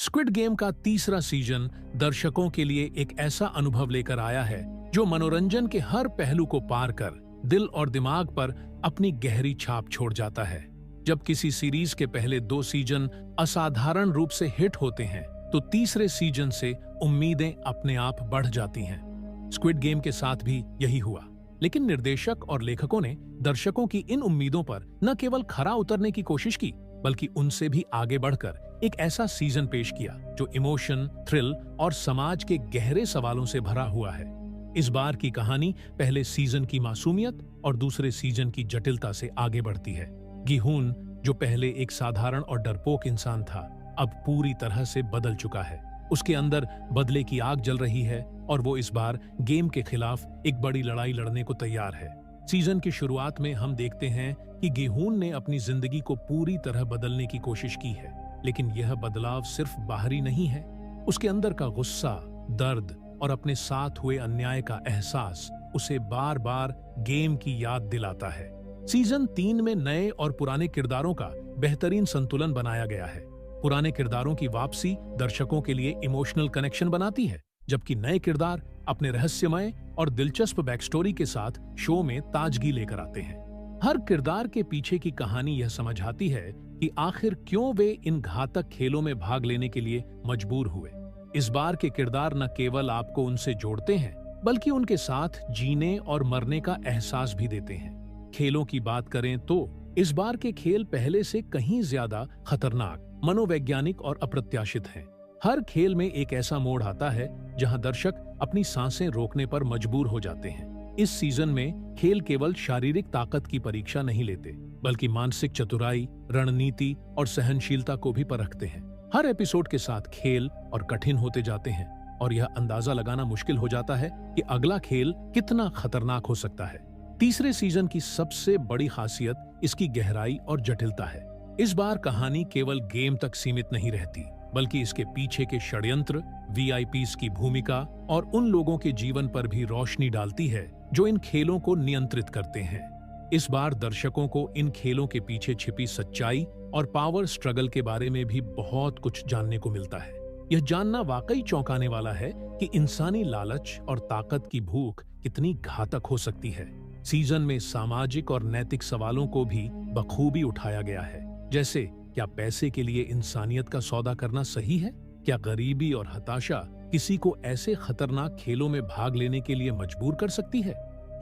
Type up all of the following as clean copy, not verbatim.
Squid game का तीसरा season दर्शकों के लिए एक ऐसा अनुभव लेकर आया है जो मनोरंजन के हर पहलू को पार कर दिल और दिमाग पर अपनी गहरी छाप छोड़ जाता है। जब किसी सीरीज के पहले 2 सीजन असाधारण रूप से हिट होते हैं तो तीसरे सीजन से उम्मीदें अपने आप बढ़ जाती हैं। स्क्विड गेम के साथ भी यही हुआ, लेकिन निर्देशक और लेखकों ने दर्शकों की इन उम्मीदों पर न केवल खरा उतरने की कोशिश की, बल्कि उनसे भी आगे बढ़कर एक ऐसा सीजन पेश किया जो इमोशन, थ्रिल और समाज के गहरे सवालों से भरा हुआ है। इस बार की कहानी पहले सीजन की मासूमियत और दूसरे सीजन की जटिलता से आगे बढ़ती है। गिहून, जो पहले एक साधारण और डरपोक इंसान था, अब पूरी तरह से बदल चुका है। उसके अंदर बदले की आग जल रही है और वो इस बार गेम के खिलाफ एक बड़ी लड़ाई लड़ने को तैयार है। सीजन की शुरुआत में हम देखते हैं कि गिहून ने अपनी जिंदगी को पूरी तरह बदलने की कोशिश की है, लेकिन यह बदलाव सिर्फ बाहरी नहीं है। उसके अंदर का गुस्सा, दर्द और अपने साथ हुए अन्याय का एहसास उसे बार बार गेम की याद दिलाता है। सीजन 3 में नए और पुराने किरदारों का बेहतरीन संतुलन बनाया गया है। पुराने किरदारों की वापसी दर्शकों के लिए इमोशनल कनेक्शन बनाती है, जबकि नए किरदार अपने रहस्यमय और दिलचस्प बैकस्टोरी के साथ शो में ताजगी लेकर आते हैं। हर किरदार के पीछे की कहानी यह समझाती है कि आखिर क्यों वे इन घातक खेलों में भाग लेने के लिए मजबूर हुए। इस बार के किरदार न केवल आपको उनसे जोड़ते हैं, बल्कि उनके साथ जीने और मरने का एहसास भी देते हैं। खेलों की बात करें तो इस बार के खेल पहले से कहीं ज्यादा खतरनाक, मनोवैज्ञानिक और अप्रत्याशित हैं। हर खेल में एक ऐसा मोड़ आता है जहां दर्शक अपनी सांसें रोकने पर मजबूर हो जाते हैं। इस सीजन में खेल केवल शारीरिक ताकत की परीक्षा नहीं लेते, बल्कि मानसिक चतुराई, रणनीति और सहनशीलता को भी परखते हैं। हर एपिसोड के साथ खेल और कठिन होते जाते हैं और यह अंदाजा लगाना मुश्किल हो जाता है कि अगला खेल कितना खतरनाक हो सकता है। तीसरे सीजन की सबसे बड़ी खासियत इसकी गहराई और जटिलता है। इस बार कहानी केवल गेम तक सीमित नहीं रहती, बल्कि इसके पीछे के षड्यंत्र, वीआईपीज की भूमिका और उन लोगों के जीवन पर भी रोशनी डालती है जो इन खेलों को नियंत्रित करते हैं। इस बार दर्शकों को इन खेलों के पीछे छिपी सच्चाई और पावर स्ट्रगल के बारे में भी बहुत कुछ जानने को मिलता है। यह जानना वाकई चौंकाने वाला है कि इंसानी लालच और ताकत की भूख कितनी घातक हो सकती है। सीजन में सामाजिक और नैतिक सवालों को भी बखूबी उठाया गया है, जैसे क्या पैसे के लिए इंसानियत का सौदा करना सही है? क्या गरीबी और हताशा किसी को ऐसे खतरनाक खेलों में भाग लेने के लिए मजबूर कर सकती है?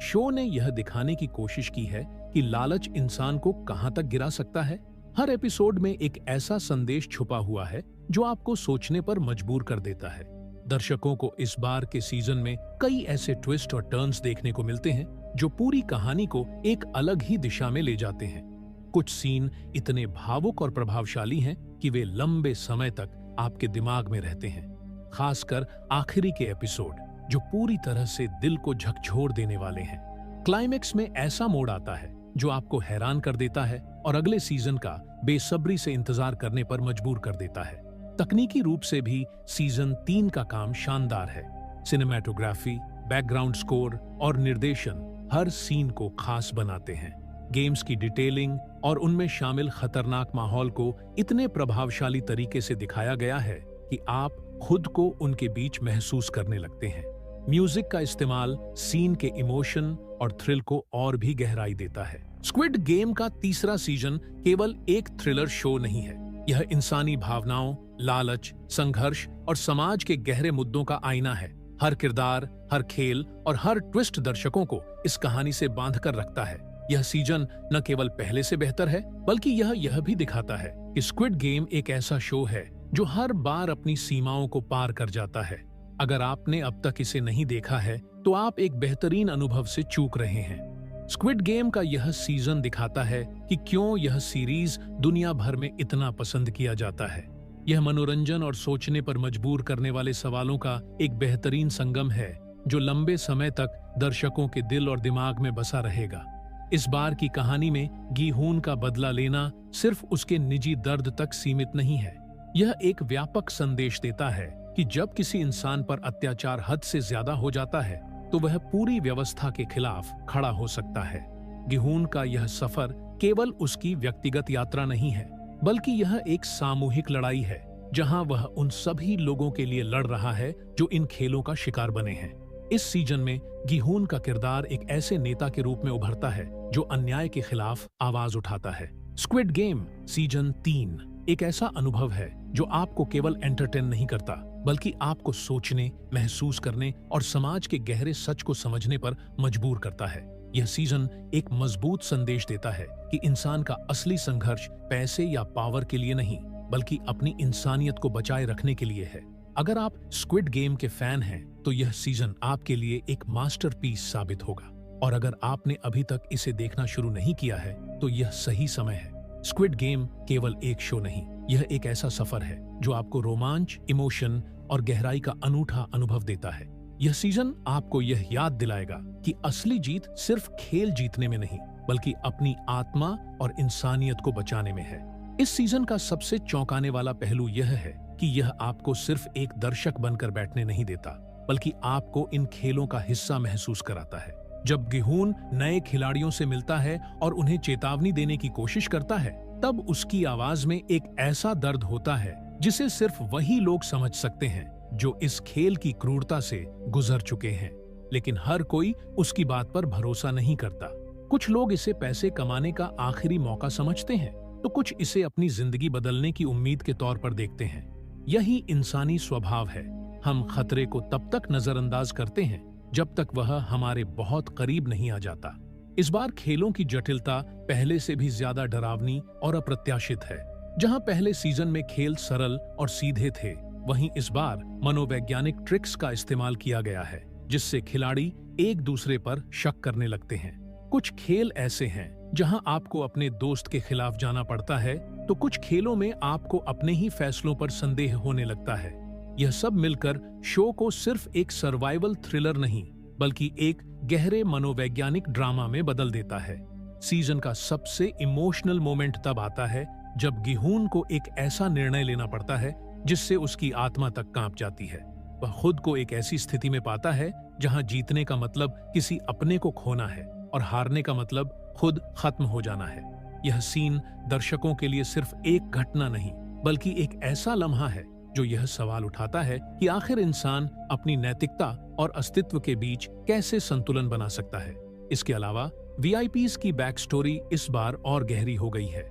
शो ने यह दिखाने की कोशिश की है कि लालच इंसान को कहां तक गिरा सकता है। हर एपिसोड में एक ऐसा संदेश छुपा हुआ है जो आपको सोचने पर मजबूर कर देता है। दर्शकों को इस बार के सीजन में कई ऐसे ट्विस्ट और टर्न्स देखने को मिलते हैं जो पूरी कहानी को एक अलग ही दिशा में ले जाते हैं। कुछ सीन इतने भावुक और प्रभावशाली हैं कि वे लंबे समय तक आपके दिमाग में रहते हैं, खासकर आखिरी के एपिसोड जो पूरी तरह से दिल को झकझोर देने वाले हैं। क्लाइमेक्स में ऐसा मोड़ आता है जो आपको हैरान कर देता है और अगले सीजन का बेसब्री से इंतजार करने पर मजबूर कर देता है। तकनीकी रूप से भी सीजन 3 का काम शानदार है। सिनेमैटोग्राफी, बैकग्राउंड स्कोर और निर्देशन हर सीन को खास बनाते हैं। गेम्स की डिटेलिंग और उनमें शामिल खतरनाक माहौल को इतने प्रभावशाली तरीके से दिखाया गया है कि आप खुद को उनके बीच महसूस करने लगते हैं। म्यूजिक का इस्तेमाल सीन के इमोशन और थ्रिल को और भी गहराई देता है। स्क्विड गेम का तीसरा सीजन केवल एक थ्रिलर शो नहीं है, यह इंसानी भावनाओं, लालच, संघर्ष और समाज के गहरे मुद्दों का आईना है। हर किरदार, हर खेल और हर ट्विस्ट दर्शकों को इस कहानी से बांध कर रखता है। यह सीजन न केवल पहले से बेहतर है, बल्कि यह भी दिखाता है कि स्क्विड गेम एक ऐसा शो है जो हर बार अपनी सीमाओं को पार कर जाता है। अगर आपने अब तक इसे नहीं देखा है तो आप एक बेहतरीन अनुभव से चूक रहे हैं। स्क्विड गेम का यह सीजन दिखाता है कि क्यों यह सीरीज दुनिया भर में इतना पसंद किया जाता है। यह मनोरंजन और सोचने पर मजबूर करने वाले सवालों का एक बेहतरीन संगम है जो लंबे समय तक दर्शकों के दिल और दिमाग में बसा रहेगा। इस बार की कहानी में गिहून का बदला लेना सिर्फ उसके निजी दर्द तक सीमित नहीं है। यह एक व्यापक संदेश देता है कि जब किसी इंसान पर अत्याचार हद से ज्यादा हो जाता है तो वह पूरी व्यवस्था के खिलाफ खड़ा हो सकता है। गिहून का यह सफर केवल उसकी व्यक्तिगत यात्रा नहीं है, बल्कि यह एक सामूहिक लड़ाई है जहां वह उन सभी लोगों के लिए लड़ रहा है जो इन खेलों का शिकार बने हैं। इस सीजन में गिहून का किरदार एक ऐसे नेता के रूप में उभरता है जो अन्याय के खिलाफ आवाज उठाता है। स्क्विड गेम सीजन 3 एक ऐसा अनुभव है जो आपको केवल एंटरटेन नहीं करता, बल्कि आपको सोचने, महसूस करने और समाज के गहरे सच को समझने पर मजबूर करता है। यह सीजन एक मजबूत संदेश देता है कि इंसान का असली संघर्ष पैसे या पावर के लिए नहीं, बल्कि अपनी इंसानियत को बचाए रखने के लिए है। अगर आप स्क्विड गेम के फैन हैं, तो यह सीजन आपके लिए एक मास्टरपीस साबित होगा। और अगर आपने अभी तक इसे देखना शुरू नहीं किया है, तो यह सही समय है। स्क्विड गेम केवल एक शो नहीं, यह एक ऐसा सफर है जो आपको रोमांच, इमोशन और गहराई का अनूठा अनुभव देता है। यह सीजन आपको यह याद दिलाएगा कि असली जीत सिर्फ खेल जीतने में नहीं, बल्कि अपनी आत्मा और इंसानियत को बचाने में है। इस सीजन का सबसे चौंकाने वाला पहलू यह है कि यह आपको सिर्फ एक दर्शक बनकर बैठने नहीं देता, बल्कि आपको इन खेलों का हिस्सा महसूस कराता है। जब गिहून नए खिलाड़ियों से मिलता है और उन्हें चेतावनी देने की कोशिश करता है, तब उसकी आवाज में एक ऐसा दर्द होता है जिसे सिर्फ वही लोग समझ सकते हैं जो इस खेल की क्रूरता से गुजर चुके हैं। लेकिन हर कोई उसकी बात पर भरोसा नहीं करता। कुछ लोग इसे पैसे कमाने का आखिरी मौका समझते हैं, तो कुछ इसे अपनी जिंदगी बदलने की उम्मीद के तौर पर देखते हैं। यही इंसानी स्वभाव है। हम खतरे को तब तक नजरअंदाज करते हैं जब तक वह हमारे बहुत करीब नहीं आ जाता। इस बार खेलों की जटिलता पहले से भी ज्यादा डरावनी और अप्रत्याशित है। जहां पहले सीजन में खेल सरल और सीधे थे, वहीं इस बार मनोवैज्ञानिक ट्रिक्स का इस्तेमाल किया गया है, जिससे खिलाड़ी एक दूसरे पर शक करने लगते हैं। कुछ खेल ऐसे हैं जहां आपको अपने दोस्त के खिलाफ जाना पड़ता है, तो कुछ खेलों में आपको अपने ही फैसलों पर संदेह होने लगता है। यह सब मिलकर शो को सिर्फ एक सर्वाइवल थ्रिलर नहीं, बल्कि एक गहरे मनोवैज्ञानिक ड्रामा में बदल देता है। सीजन का सबसे इमोशनल मोमेंट तब आता है जब गिहून को एक ऐसा निर्णय लेना पड़ता है जिससे उसकी आत्मा तक कांप जाती है। वह खुद को एक ऐसी स्थिति में पाता है जहां जीतने का मतलब किसी अपने को खोना है और हारने का मतलब खुद खत्म हो जाना है। यह सीन दर्शकों के लिए सिर्फ एक घटना नहीं, बल्कि एक ऐसा लम्हा है जो यह सवाल उठाता है कि आखिर इंसान अपनी नैतिकता और अस्तित्व के बीच कैसे संतुलन बना सकता है। इसके अलावा वीआईपीज की बैक स्टोरी इस बार और गहरी हो गई है।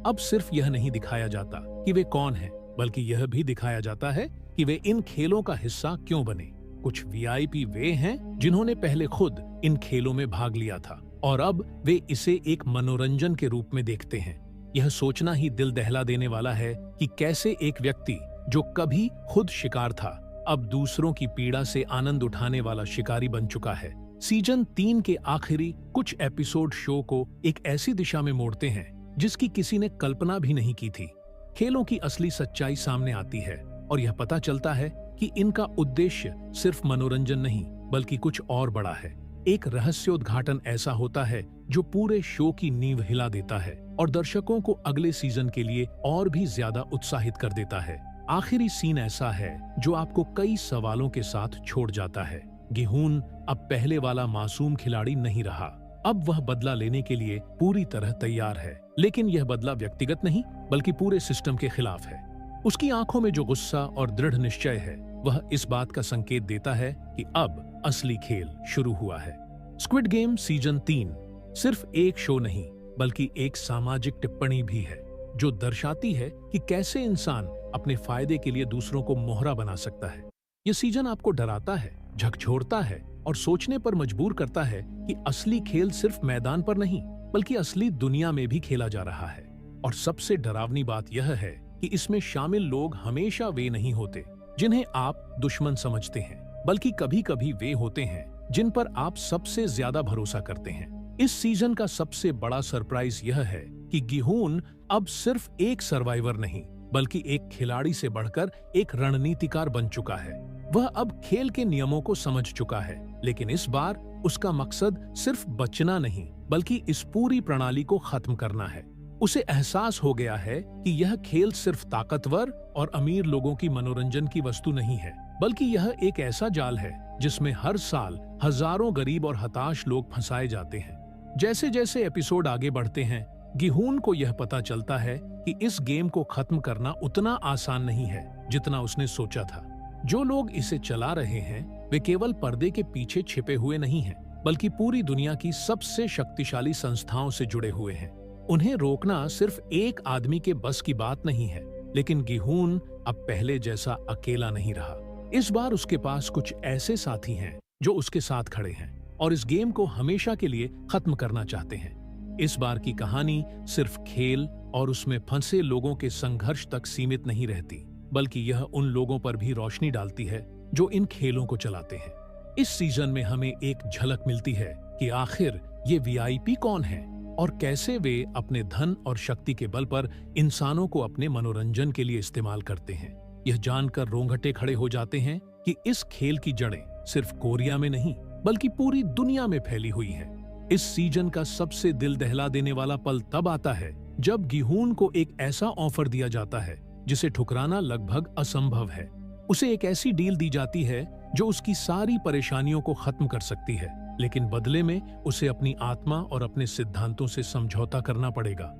अब सिर्फ यह नहीं दिखाया जाता कि वे कौन हैं, बल्कि यह भी दिखाया जाता है कि वे इन खेलों का हिस्सा क्यों बने। कुछ वीआईपी वे हैं जिन्होंने पहले खुद इन खेलों में भाग लिया था और अब वे इसे एक मनोरंजन के रूप में देखते हैं। यह सोचना ही दिल दहला देने वाला है कि कैसे एक व्यक्ति जो कभी खुद शिकार था, अब दूसरों की पीड़ा से आनंद उठाने वाला शिकारी बन चुका है। सीजन 3 के आखिरी कुछ एपिसोड शो को एक ऐसी दिशा में मोड़ते हैं जिसकी किसी ने कल्पना भी नहीं की थी। खेलों की असली सच्चाई सामने आती है और यह पता चलता है कि इनका उद्देश्य सिर्फ मनोरंजन नहीं, बल्कि कुछ और बड़ा है। एक रहस्योद्घाटन ऐसा होता है जो पूरे शो की नींव हिला देता है और दर्शकों को अगले सीजन के लिए और भी ज्यादा उत्साहित कर देता है। आखिरी सीन ऐसा है जो आपको कई सवालों के साथ छोड़ जाता है। गिहून अब पहले वाला मासूम खिलाड़ी नहीं रहा। अब वह बदला लेने के लिए पूरी तरह तैयार है, लेकिन यह बदला व्यक्तिगत नहीं, बल्कि पूरे सिस्टम के खिलाफ है। उसकी आंखों में जो गुस्सा और दृढ़ निश्चय है, वह इस बात का संकेत देता है कि अब असली खेल शुरू हुआ है। स्क्विड गेम सीजन 3 सिर्फ एक शो नहीं, बल्कि एक सामाजिक टिप्पणी भी है जो दर्शाती है कि कैसे इंसान अपने फायदे के लिए दूसरों को मोहरा बना सकता है। यह सीजन आपको डराता है, झकझोरता है और सोचने पर मजबूर करता है कि असली खेल सिर्फ मैदान पर नहीं, बल्कि असली दुनिया में भी खेला जा रहा है। और सबसे डरावनी बात यह है कि इसमें शामिल लोग हमेशा वे नहीं होते जिन्हें आप दुश्मन समझते हैं, बल्कि कभी कभी वे होते हैं जिन पर आप सबसे ज्यादा भरोसा करते हैं। इस सीजन का सबसे बड़ा सरप्राइज यह है कि गिहून अब सिर्फ एक सर्वाइवर नहीं, बल्कि एक खिलाड़ी से बढ़कर एक रणनीतिकार बन चुका है। वह अब खेल के नियमों को समझ चुका है, लेकिन इस बार उसका मकसद सिर्फ बचना नहीं, बल्कि इस पूरी प्रणाली को खत्म करना है। उसे एहसास हो गया है कि यह खेल सिर्फ ताकतवर और अमीर लोगों की मनोरंजन की वस्तु नहीं है, बल्कि यह एक ऐसा जाल है जिसमें हर साल हजारों गरीब और हताश लोग फंसाए जाते हैं। जैसे जैसे एपिसोड आगे बढ़ते हैं, गिहून को यह पता चलता है कि इस गेम को खत्म करना उतना आसान नहीं है जितना उसने सोचा था। जो लोग इसे चला रहे हैं वे केवल पर्दे के पीछे छिपे हुए नहीं हैं, बल्कि पूरी दुनिया की सबसे शक्तिशाली संस्थाओं से जुड़े हुए हैं। उन्हें रोकना सिर्फ एक आदमी के बस की बात नहीं है, लेकिन गिहून अब पहले जैसा अकेला नहीं रहा। इस बार उसके पास कुछ ऐसे साथी हैं जो उसके साथ खड़े हैं और इस गेम को हमेशा के लिए खत्म करना चाहते हैं। इस बार की कहानी सिर्फ खेल और उसमें फंसे लोगों के संघर्ष तक सीमित नहीं रहती, बल्कि यह उन लोगों पर भी रोशनी डालती है जो इन खेलों को चलाते हैं। इस सीजन में हमें एक झलक मिलती है कि आखिर ये वीआईपी कौन है और कैसे वे अपने धन और शक्ति के बल पर इंसानों को अपने मनोरंजन के लिए इस्तेमाल करते हैं। यह जानकर रोंगटे खड़े हो जाते हैं कि इस खेल की जड़ें सिर्फ कोरिया में नहीं बल्कि पूरी दुनिया में फैली हुई हैं। इस सीजन का सबसे दिल दहला देने वाला पल तब आता है जब गिहून को एक ऐसा ऑफर दिया जाता है जिसे ठुकराना लगभग असंभव है। उसे एक ऐसी डील दी जाती है जो उसकी सारी परेशानियों को खत्म कर सकती है, लेकिन बदले में उसे अपनी आत्मा और अपने सिद्धांतों से समझौता करना पड़ेगा।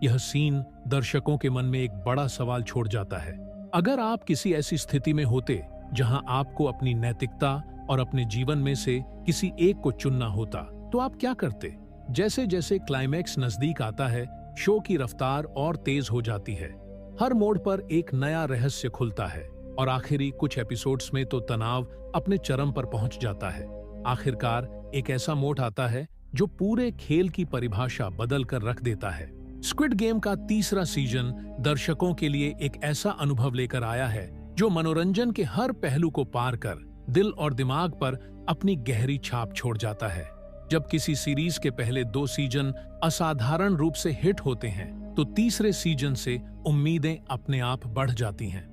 यह सीन दर्शकों के मन में एक बड़ा सवाल छोड़ जाता है। अगर आप किसी ऐसी स्थिति में होते जहां आपको अपनी नैतिकता और अपने जीवन में से किसी एक को चुनना होता, तो आप क्या करते? जैसे जैसे क्लाइमैक्स नजदीक आता है, शो की रफ्तार और तेज हो जाती है। हर मोड़ पर एक नया रहस्य खुलता है और आखिरी कुछ एपिसोड्स में तो तनाव अपने चरम पर पहुंच जाता है। आखिरकार एक ऐसा मोड़ आता है जो पूरे खेल की परिभाषा बदल कर रख देता है। स्क्विड गेम का तीसरा सीजन दर्शकों के लिए एक ऐसा अनुभव लेकर आया है जो मनोरंजन के हर पहलू को पार कर दिल और दिमाग पर अपनी गहरी छाप छोड़ जाता है। जब किसी सीरीज के पहले 2 सीजन असाधारण रूप से हिट होते हैं, तो तीसरे सीजन से उम्मीदें अपने आप बढ़ जाती हैं।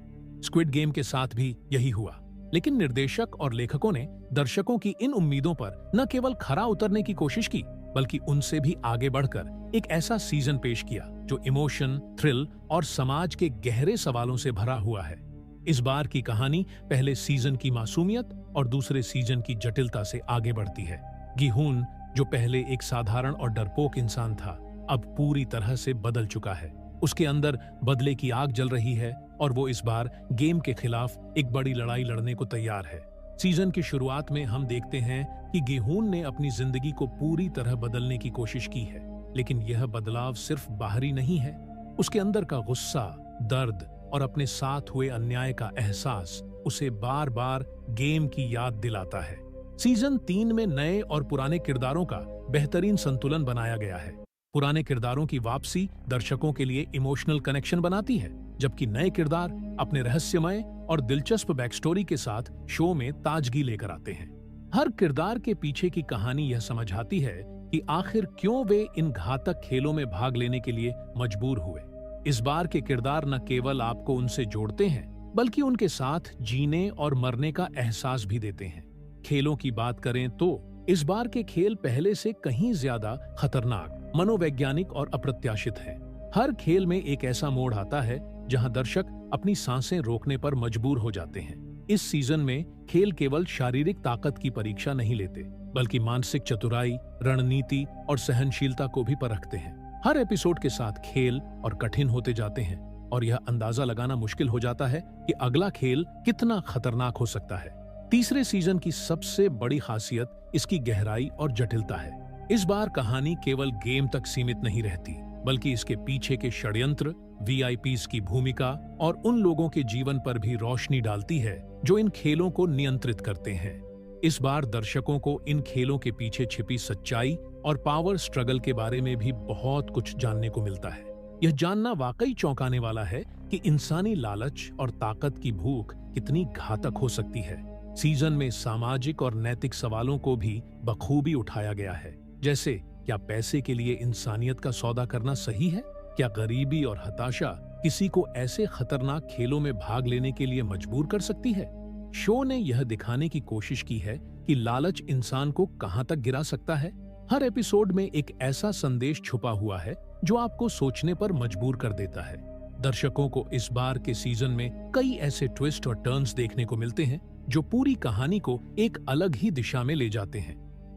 स्क्विड गेम के साथ भी यही हुआ, लेकिन निर्देशक और लेखकों ने दर्शकों की इन उम्मीदों पर न केवल खरा उतरने की कोशिश की, बल्कि उनसे भी आगे बढ़कर एक ऐसा सीजन पेश किया जो इमोशन, थ्रिल और समाज के गहरे सवालों से भरा हुआ है। इस बार की कहानी पहले सीजन की मासूमियत और दूसरे सीजन की जटिलता से आगे बढ़ती है। गिहून, जो पहले एक साधारण और डरपोक इंसान था, अब पूरी तरह से बदल चुका है। उसके अंदर बदले की आग जल रही है और वो इस बार गेम के खिलाफ एक बड़ी लड़ाई लड़ने को तैयार है। सीजन की शुरुआत में हम देखते हैं कि गिहून ने अपनी जिंदगी को पूरी तरह बदलने की कोशिश की है, लेकिन यह बदलाव सिर्फ बाहरी नहीं है। उसके अंदर का गुस्सा, दर्द और अपने साथ हुए अन्याय का एहसास उसे बार बार गेम की याद दिलाता है। सीजन 3 में नए और पुराने किरदारों का बेहतरीन संतुलन बनाया गया है। पुराने किरदारों की वापसी दर्शकों के लिए इमोशनल कनेक्शन बनाती है, जबकि नए किरदार अपने रहस्यमय और दिलचस्प बैकस्टोरी के साथ शो में ताजगी लेकर आते हैं। हर किरदार के पीछे की कहानी यह समझाती है कि आखिर क्यों वे इन घातक खेलों में भाग लेने के लिए मजबूर हुए। इस बार के किरदार न केवल आपको उनसे जोड़ते हैं, बल्कि उनके साथ जीने और मरने का एहसास भी देते हैं। खेलों की बात करें तो इस बार के खेल पहले से कहीं ज्यादा खतरनाक, मनोवैज्ञानिक और अप्रत्याशित हैं। हर खेल में एक ऐसा मोड़ आता है जहां दर्शक अपनी सांसें रोकने पर मजबूर हो जाते हैं। इस सीजन में खेल केवल शारीरिक ताकत की परीक्षा नहीं लेते, बल्कि मानसिक चतुराई, रणनीति और सहनशीलता को भी परखते हैं। हर एपिसोड के साथ खेल और कठिन होते जाते हैं और यह अंदाजा लगाना मुश्किल हो जाता है कि अगला खेल कितना खतरनाक हो सकता है। तीसरे सीजन की सबसे बड़ी खासियत इसकी गहराई और जटिलता है। इस बार कहानी केवल गेम तक सीमित नहीं रहती, बल्कि इसके पीछे के षड्यंत्र, वीआईपीज़ की भूमिका और उन लोगों के जीवन पर भी रोशनी डालती है जो इन खेलों को नियंत्रित करते हैं। इस बार दर्शकों को इन खेलों के पीछे छिपी सच्चाई और पावर स्ट्रगल के बारे में भी बहुत कुछ जानने को मिलता है। यह जानना वाकई चौंकाने वाला है कि इंसानी लालच और ताकत की भूख कितनी घातक हो सकती है। सीजन में सामाजिक और नैतिक सवालों को भी बखूबी उठाया गया है, जैसे क्या पैसे के लिए इंसानियत का सौदा करना सही है? क्या गरीबी और हताशा किसी को ऐसे खतरनाक खेलों में भाग लेने के लिए मजबूर कर सकती है? शो ने यह दिखाने की कोशिश की है कि लालच इंसान को कहां तक गिरा सकता है। हर एपिसोड में एक ऐसा संदेश छुपा हुआ है जो आपको सोचने पर मजबूर कर देता है। दर्शकों को इस बार के सीजन में कई ऐसे ट्विस्ट और टर्न्स देखने को मिलते हैं जो पूरी कहानी को एक अलग ही दिशा में ले जाते हैं।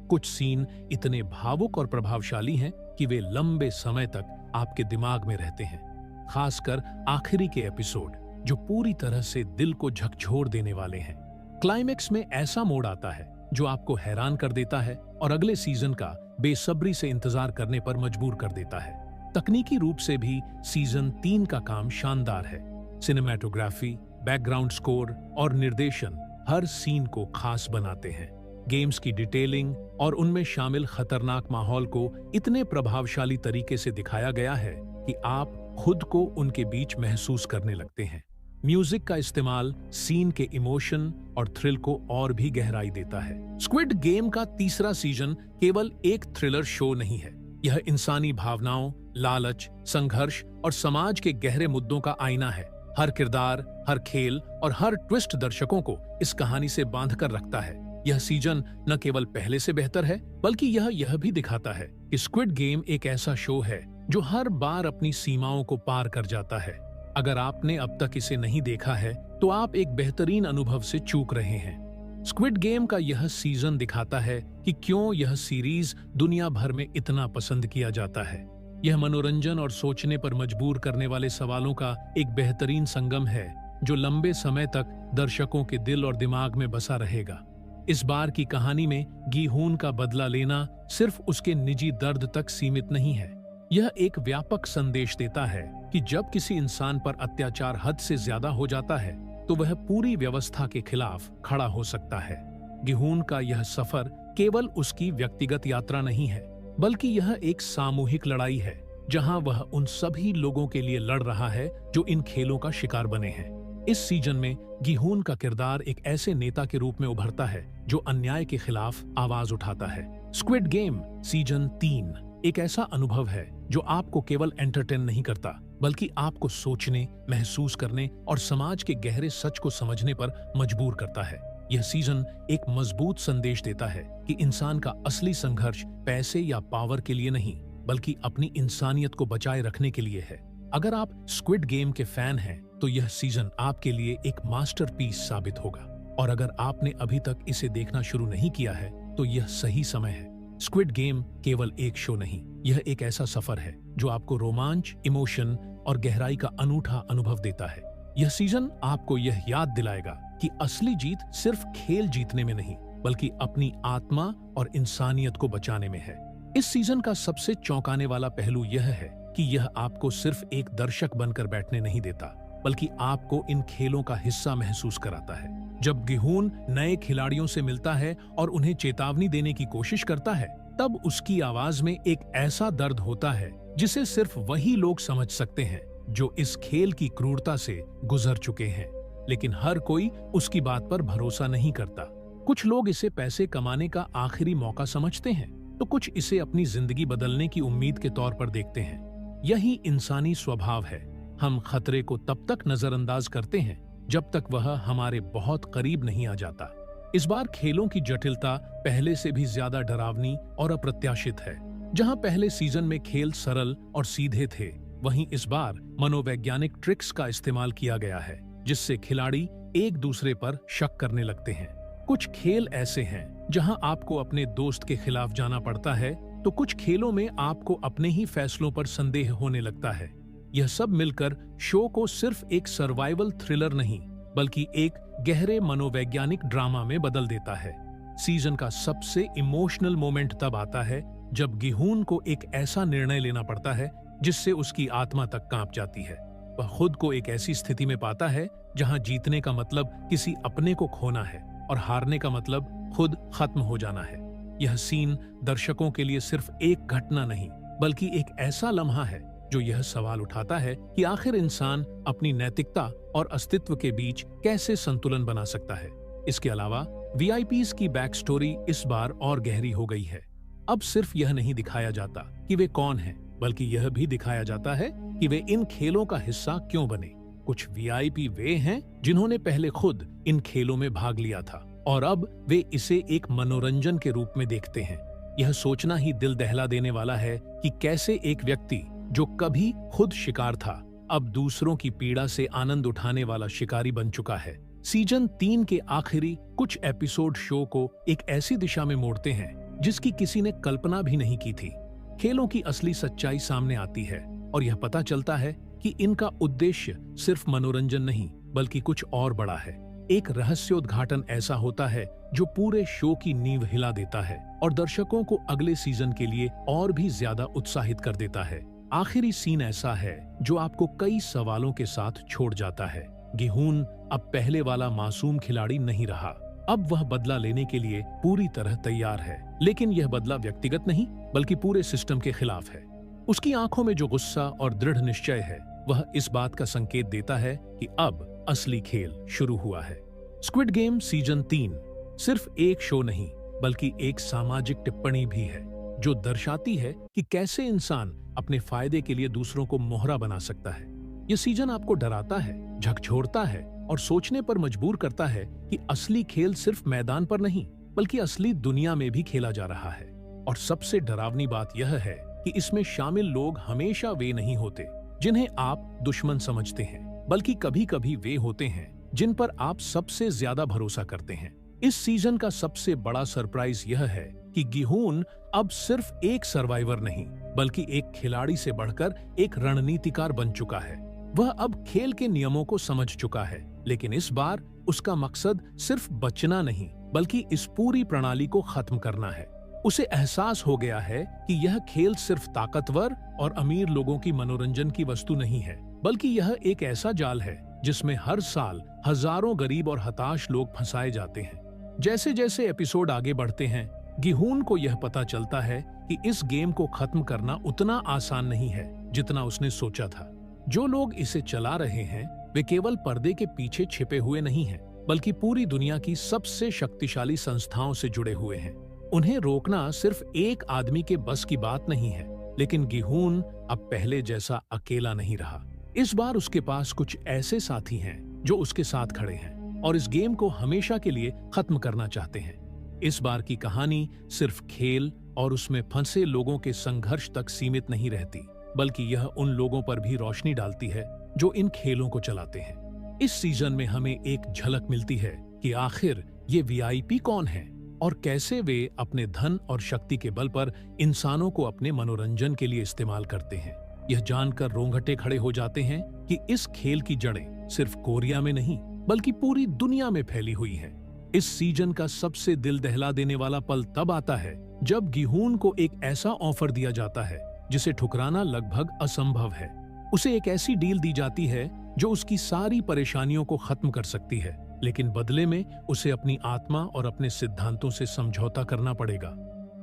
कुछ सीन इतने भावुक और प्रभावशाली हैं कि वे लंबे समय तक आपके दिमाग में रहते हैं, खासकर आखिरी के एपिसोड जो पूरी तरह से दिल को झकझोर देने वाले हैं। क्लाइमेक्स में ऐसा मोड़ आता है जो आपको हैरान कर देता है और अगले सीजन का बेसब्री से इंतजार करने पर मजबूर कर देता है। तकनीकी रूप से भी सीजन 3 का काम शानदार है। सिनेमैटोग्राफी, बैकग्राउंड स्कोर और निर्देशन हर सीन को खास बनाते हैं। गेम्स की डिटेलिंग और उनमें शामिल खतरनाक माहौल को इतने प्रभावशाली तरीके से दिखाया गया है कि आप खुद को उनके बीच महसूस करने लगते हैं। म्यूजिक का इस्तेमाल सीन के इमोशन और थ्रिल को और भी गहराई देता है। स्क्विड गेम का तीसरा सीजन केवल एक थ्रिलर शो नहीं है, यह इंसानी भावनाओं, लालच, संघर्ष और समाज के गहरे मुद्दों का आईना है। हर किरदार, हर खेल और हर ट्विस्ट दर्शकों को इस कहानी से बांधकर रखता है। यह सीजन न केवल पहले से बेहतर है, बल्कि यह भी दिखाता है कि स्क्विड गेम एक ऐसा शो है जो हर बार अपनी सीमाओं को पार कर जाता है। अगर आपने अब तक इसे नहीं देखा है तो आप एक बेहतरीन अनुभव से चूक रहे हैं। स्क्विड गेम का यह सीजन दिखाता है कि क्यों यह सीरीज दुनिया भर में इतना पसंद किया जाता है। यह मनोरंजन और सोचने पर मजबूर करने वाले सवालों का एक बेहतरीन संगम है जो लंबे समय तक दर्शकों के दिल और दिमाग में बसा रहेगा। इस बार की कहानी में गी-हुन का बदला लेना सिर्फ उसके निजी दर्द तक सीमित नहीं है। यह एक व्यापक संदेश देता है कि जब किसी इंसान पर अत्याचार हद से ज्यादा हो जाता है तो वह पूरी व्यवस्था के खिलाफ खड़ा हो सकता है। गी-हुन का यह सफर केवल उसकी व्यक्तिगत यात्रा नहीं है, बल्कि यह एक सामूहिक लड़ाई है जहां वह उन सभी लोगों के लिए लड़ रहा है जो इन खेलों का शिकार बने हैं। इस सीजन में गी-हुन का किरदार एक ऐसे नेता के रूप में उभरता है जो अन्याय के खिलाफ आवाज उठाता है। स्क्विड गेम सीजन 3 एक ऐसा अनुभव है जो आपको केवल एंटरटेन नहीं करता, बल्कि आपको सोचने, महसूस करने और समाज के गहरे सच को समझने पर मजबूर करता है। यह सीजन एक मजबूत संदेश देता है कि इंसान का असली संघर्ष पैसे या पावर के लिए नहीं, बल्कि अपनी इंसानियत को बचाए रखने के लिए है। अगर आप स्क्विड गेम के फैन हैं, तो यह सीजन आपके लिए एक मास्टरपीस साबित होगा। और अगर आपने अभी तक इसे देखना शुरू नहीं किया है, तो यह सही समय है। स्क्विड गेम केवल एक शो नहीं, यह एक ऐसा सफर है जो आपको रोमांच, इमोशन और गहराई का अनूठा अनुभव देता है। यह सीजन आपको यह याद दिलाएगा कि असली जीत सिर्फ खेल जीतने में नहीं, बल्कि अपनी आत्मा और इंसानियत को बचाने में है। इस सीजन का सबसे चौंकाने वाला पहलू यह है कि यह आपको सिर्फ एक दर्शक बनकर बैठने नहीं देता, बल्कि आपको इन खेलों का हिस्सा महसूस कराता है। जब गी-हुन नए खिलाड़ियों से मिलता है और उन्हें चेतावनी देने की कोशिश करता है, तब उसकी आवाज में एक ऐसा दर्द होता है जिसे सिर्फ वही लोग समझ सकते हैं जो इस खेल की क्रूरता से गुजर चुके हैं। लेकिन हर कोई उसकी बात पर भरोसा नहीं करता। कुछ लोग इसे पैसे कमाने का आखिरी मौका समझते हैं, तो कुछ इसे अपनी जिंदगी बदलने की उम्मीद के तौर पर देखते हैं। यही इंसानी स्वभाव है। हम खतरे को तब तक नजरअंदाज करते हैं जब तक वह हमारे बहुत करीब नहीं आ जाता। इस बार खेलों की जटिलता पहले से भी ज्यादा डरावनी और अप्रत्याशित है। जहां पहले सीजन में खेल सरल और सीधे थे, वहीं इस बार मनोवैज्ञानिक ट्रिक्स का इस्तेमाल किया गया है, जिससे खिलाड़ी एक दूसरे पर शक करने लगते हैं। कुछ खेल ऐसे हैं जहां आपको अपने दोस्त के खिलाफ जाना पड़ता है, तो कुछ खेलों में आपको अपने ही फैसलों पर संदेह होने लगता है। यह सब मिलकर शो को सिर्फ एक सर्वाइवल थ्रिलर नहीं, बल्कि एक गहरे मनोवैज्ञानिक ड्रामा में बदल देता है। सीजन का सबसे इमोशनल मोमेंट तब आता है जब गी-हुन को एक ऐसा निर्णय लेना पड़ता है जिससे उसकी आत्मा तक कांप जाती है। वह खुद को एक ऐसी स्थिति में पाता है जहां जीतने का मतलब किसी अपने को खोना है और हारने का मतलब खुद खत्म हो जाना है। यह सीन दर्शकों के लिए सिर्फ एक घटना नहीं, बल्कि एक ऐसा लम्हा है जो यह सवाल उठाता है कि आखिर इंसान अपनी नैतिकता और अस्तित्व के बीच कैसे संतुलन बना सकता है। इसके अलावा वीआईपीज़ की बैक स्टोरी इस बार और गहरी हो गई है। अब सिर्फ यह नहीं दिखाया जाता कि वे कौन हैं, बल्कि यह भी दिखाया जाता है कि वे इन खेलों का हिस्सा क्यों बने। कुछ वीआईपी वे हैं जिन्होंने पहले खुद इन खेलों में भाग लिया था और अब वे इसे एक मनोरंजन के रूप में देखते हैं। यह सोचना ही दिल दहला देने वाला है कि कैसे एक व्यक्ति जो कभी खुद शिकार था, अब दूसरों की पीड़ा से आनंद उठाने वाला शिकारी बन चुका है। सीजन 3 के आखिरी कुछ एपिसोड शो को एक ऐसी दिशा में मोड़ते हैं जिसकी किसी ने कल्पना भी नहीं की थी। खेलों की असली सच्चाई सामने आती है और यह पता चलता है कि इनका उद्देश्य सिर्फ मनोरंजन नहीं बल्कि कुछ और बड़ा है। एक रहस्योद्घाटन ऐसा होता है जो पूरे शो की नींव हिला देता है और दर्शकों को अगले सीजन के लिए और भी ज्यादा उत्साहित कर देता है। आखिरी सीन ऐसा है जो आपको कई सवालों के साथ छोड़ जाता है। गिहून अब पहले वाला मासूम खिलाड़ी नहीं रहा। अब वह बदला लेने के लिए पूरी तरह तैयार है, लेकिन यह बदला व्यक्तिगत नहीं बल्कि पूरे सिस्टम के खिलाफ है। उसकी आंखों में जो गुस्सा और दृढ़ निश्चय है वह इस बात का संकेत देता है कि अब असली खेल शुरू हुआ है। स्क्विड गेम सीजन 3 सिर्फ एक शो नहीं बल्कि एक सामाजिक टिप्पणी भी है जो दर्शाती है कि कैसे इंसान अपने फायदे के लिए दूसरों को मोहरा बना सकता है। यह सीजन आपको डराता है, झकझोरता है और सोचने पर मजबूर करता है कि असली खेल सिर्फ मैदान पर नहीं बल्कि असली दुनिया में भी खेला जा रहा है। और सबसे डरावनी बात यह है कि इसमें शामिल लोग हमेशा वे नहीं होते जिन्हें आप दुश्मन समझते हैं, बल्कि कभी कभी वे होते हैं जिन पर आप सबसे ज्यादा भरोसा करते हैं। इस सीजन का सबसे बड़ा सरप्राइज यह है कि गिहून अब सिर्फ एक सर्वाइवर नहीं बल्कि एक खिलाड़ी से बढ़कर एक रणनीतिकार बन चुका है। वह अब खेल के नियमों को समझ चुका है, लेकिन इस बार उसका मकसद सिर्फ बचना नहीं बल्कि इस पूरी प्रणाली को खत्म करना है। उसे एहसास हो गया है कि यह खेल सिर्फ ताकतवर और अमीर लोगों की मनोरंजन की वस्तु नहीं है, बल्कि यह एक ऐसा जाल है जिसमें हर साल हजारों गरीब और हताश लोग फंसाए जाते हैं। जैसे जैसे एपिसोड आगे बढ़ते हैं, गिहून को यह पता चलता है कि इस गेम को खत्म करना उतना आसान नहीं है जितना उसने सोचा था। जो लोग इसे चला रहे हैं वे केवल पर्दे के पीछे छिपे हुए नहीं हैं, बल्कि पूरी दुनिया की सबसे शक्तिशाली संस्थाओं से जुड़े हुए हैं। उन्हें रोकना सिर्फ एक आदमी के बस की बात नहीं है, लेकिन गिहून अब पहले जैसा अकेला नहीं रहा। इस बार उसके पास कुछ ऐसे साथी हैं जो उसके साथ खड़े हैं और इस गेम को हमेशा के लिए खत्म करना चाहते हैं। इस बार की कहानी सिर्फ खेल और उसमें फंसे लोगों के संघर्ष तक सीमित नहीं रहती, बल्कि यह उन लोगों पर भी रोशनी डालती है जो इन खेलों को चलाते हैं। इस सीजन में हमें एक झलक मिलती है कि आखिर ये वीआईपी कौन है और कैसे वे अपने धन और शक्ति के बल पर इंसानों को अपने मनोरंजन के लिए इस्तेमाल करते हैं। यह जानकर रोंगटे खड़े हो जाते हैं कि इस खेल की जड़ें सिर्फ कोरिया में नहीं बल्कि पूरी दुनिया में फैली हुई हैं। इस सीजन का सबसे दिल दहला देने वाला पल तब आता है जब गिहून को एक ऐसा ऑफर दिया जाता है जिसे ठुकराना लगभग असंभव है। उसे एक ऐसी डील दी जाती है जो उसकी सारी परेशानियों को खत्म कर सकती है, लेकिन बदले में उसे अपनी आत्मा और अपने सिद्धांतों से समझौता करना पड़ेगा।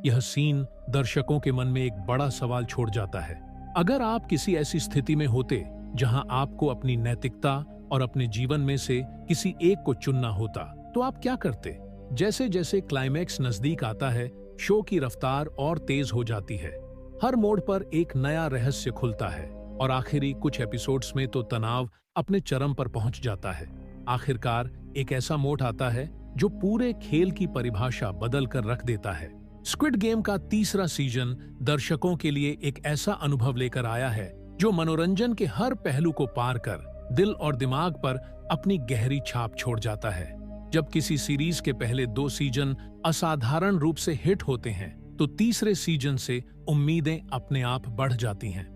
यह सीन दर्शकों के मन में एक बड़ा सवाल छोड़ जाता है। अगर आप किसी ऐसी स्थिति में होते जहां आपको अपनी नैतिकता और अपने जीवन में से किसी एक को चुनना होता, तो आप क्या करते? जैसे जैसे क्लाइमैक्स नजदीक आता है, शो की रफ्तार और तेज हो जाती है। हर मोड़ पर एक नया रहस्य खुलता है और आखिरी कुछ एपिसोड्स में तो तनाव अपने चरम पर पहुंच जाता है। आखिरकार एक ऐसा मोड़ आता है जो पूरे खेल की परिभाषा बदल कर रख देता है। स्क्विड गेम का तीसरा सीजन दर्शकों के लिए एक ऐसा अनुभव लेकर आया है जो मनोरंजन के हर पहलू को पार कर दिल और दिमाग पर अपनी गहरी छाप छोड़ जाता है। जब किसी सीरीज के पहले 2 सीजन असाधारण रूप से हिट होते हैं, तो तीसरे सीजन से उम्मीदें अपने आप बढ़ जाती हैं।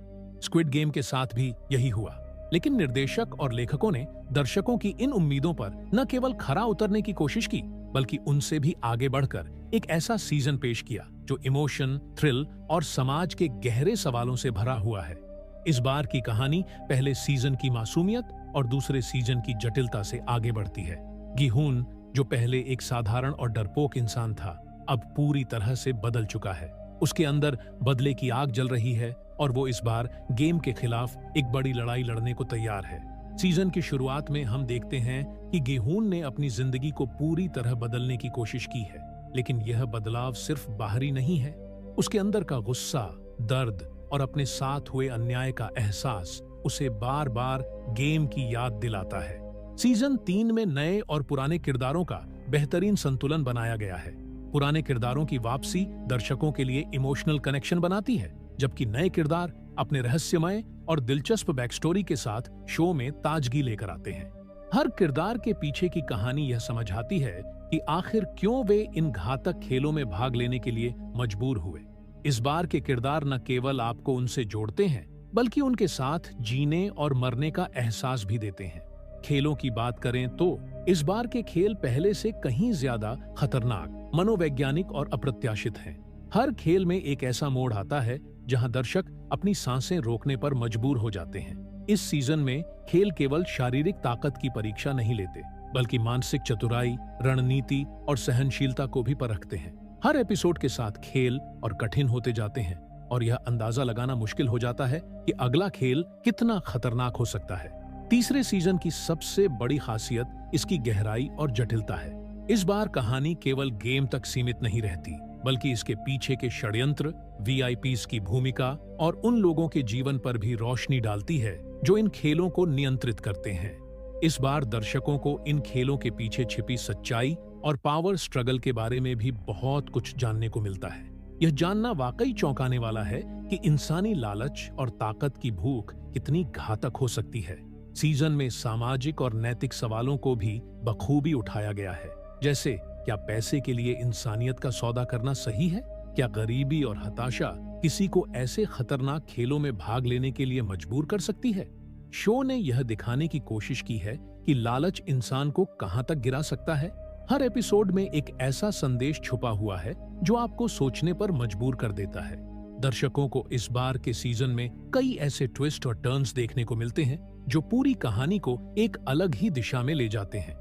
स्क्विड गेम के साथ भी यही हुआ, लेकिन निर्देशक और लेखकों ने दर्शकों की इन उम्मीदों पर न केवल खरा उतरने की कोशिश की, बल्कि उनसे भी आगे बढ़कर एक ऐसा सीजन पेश किया जो इमोशन, थ्रिल और समाज के गहरे सवालों से भरा हुआ है। इस बार की कहानी पहले सीजन की मासूमियत और दूसरे सीजन की जटिलता से आगे बढ़ती है। गिहून, जो पहले एक साधारण और डरपोक इंसान था, अब पूरी तरह से बदल चुका है। उसके अंदर बदले की आग जल रही है और वो इस बार गेम के खिलाफ एक बड़ी लड़ाई लड़ने को तैयार है। सीजन की शुरुआत में हम देखते हैं कि गिहून ने अपनी जिंदगी को पूरी तरह बदलने की कोशिश की है, लेकिन यह बदलाव सिर्फ बाहरी नहीं है। उसके अंदर का गुस्सा, दर्द और अपने साथ हुए अन्याय का एहसास उसे बार बार गेम की याद दिलाता है। सीजन 3 में नए और पुराने किरदारों का बेहतरीन संतुलन बनाया गया है। पुराने किरदारों की वापसी दर्शकों के लिए इमोशनल कनेक्शन बनाती है, जबकि नए किरदार अपने रहस्यमय और दिलचस्प बैकस्टोरी के साथ शो में ताजगी लेकर आते हैं। हर किरदार के पीछे की कहानी यह समझाती है कि आखिर क्यों वे इन घातक खेलों में भाग लेने के लिए मजबूर हुए। इस बार के किरदार न केवल आपको उनसे जोड़ते हैं, बल्कि उनके साथ जीने और मरने का एहसास भी देते हैं। खेलों की बात करें तो इस बार के खेल पहले से कहीं ज्यादा खतरनाक, मनोवैज्ञानिक और अप्रत्याशित हैं। हर खेल में एक ऐसा मोड़ आता है जहां दर्शक अपनी सांसें रोकने पर मजबूर हो जाते हैं। इस सीजन में खेल केवल शारीरिक ताकत की परीक्षा नहीं लेते, बल्कि मानसिक चतुराई, रणनीति और सहनशीलता को भी परखते हैं। हर एपिसोड के साथ खेल और कठिन होते जाते हैं और यह अंदाजा लगाना मुश्किल हो जाता है कि अगला खेल कितना खतरनाक हो सकता है। तीसरे सीजन की सबसे बड़ी खासियत इसकी गहराई और जटिलता है। इस बार कहानी केवल गेम तक सीमित नहीं रहती, बल्कि इसके पीछे के षड्यंत्र, वीआईपीज की भूमिका और उन लोगों के जीवन पर भी रोशनी डालती है जो इन खेलों को नियंत्रित करते हैं। इस बार दर्शकों को इन खेलों के पीछे छिपी सच्चाई और पावर स्ट्रगल के बारे में भी बहुत कुछ जानने को मिलता है। यह जानना वाकई चौंकाने वाला है कि इंसानी लालच और ताकत की भूख कितनी घातक हो सकती है। सीजन में सामाजिक और नैतिक सवालों को भी बखूबी उठाया गया है, जैसे क्या पैसे के लिए इंसानियत का सौदा करना सही है? क्या गरीबी और हताशा किसी को ऐसे खतरनाक खेलों में भाग लेने के लिए मजबूर कर सकती है? शो ने यह दिखाने की कोशिश की है कि लालच इंसान को कहां तक गिरा सकता है। हर एपिसोड में एक ऐसा संदेश छुपा हुआ है जो आपको सोचने पर मजबूर कर देता है। दर्शकों को इस बार के सीजन में कई ऐसे ट्विस्ट और टर्न्स देखने को मिलते हैं जो पूरी कहानी को एक अलग ही दिशा में ले जाते हैं।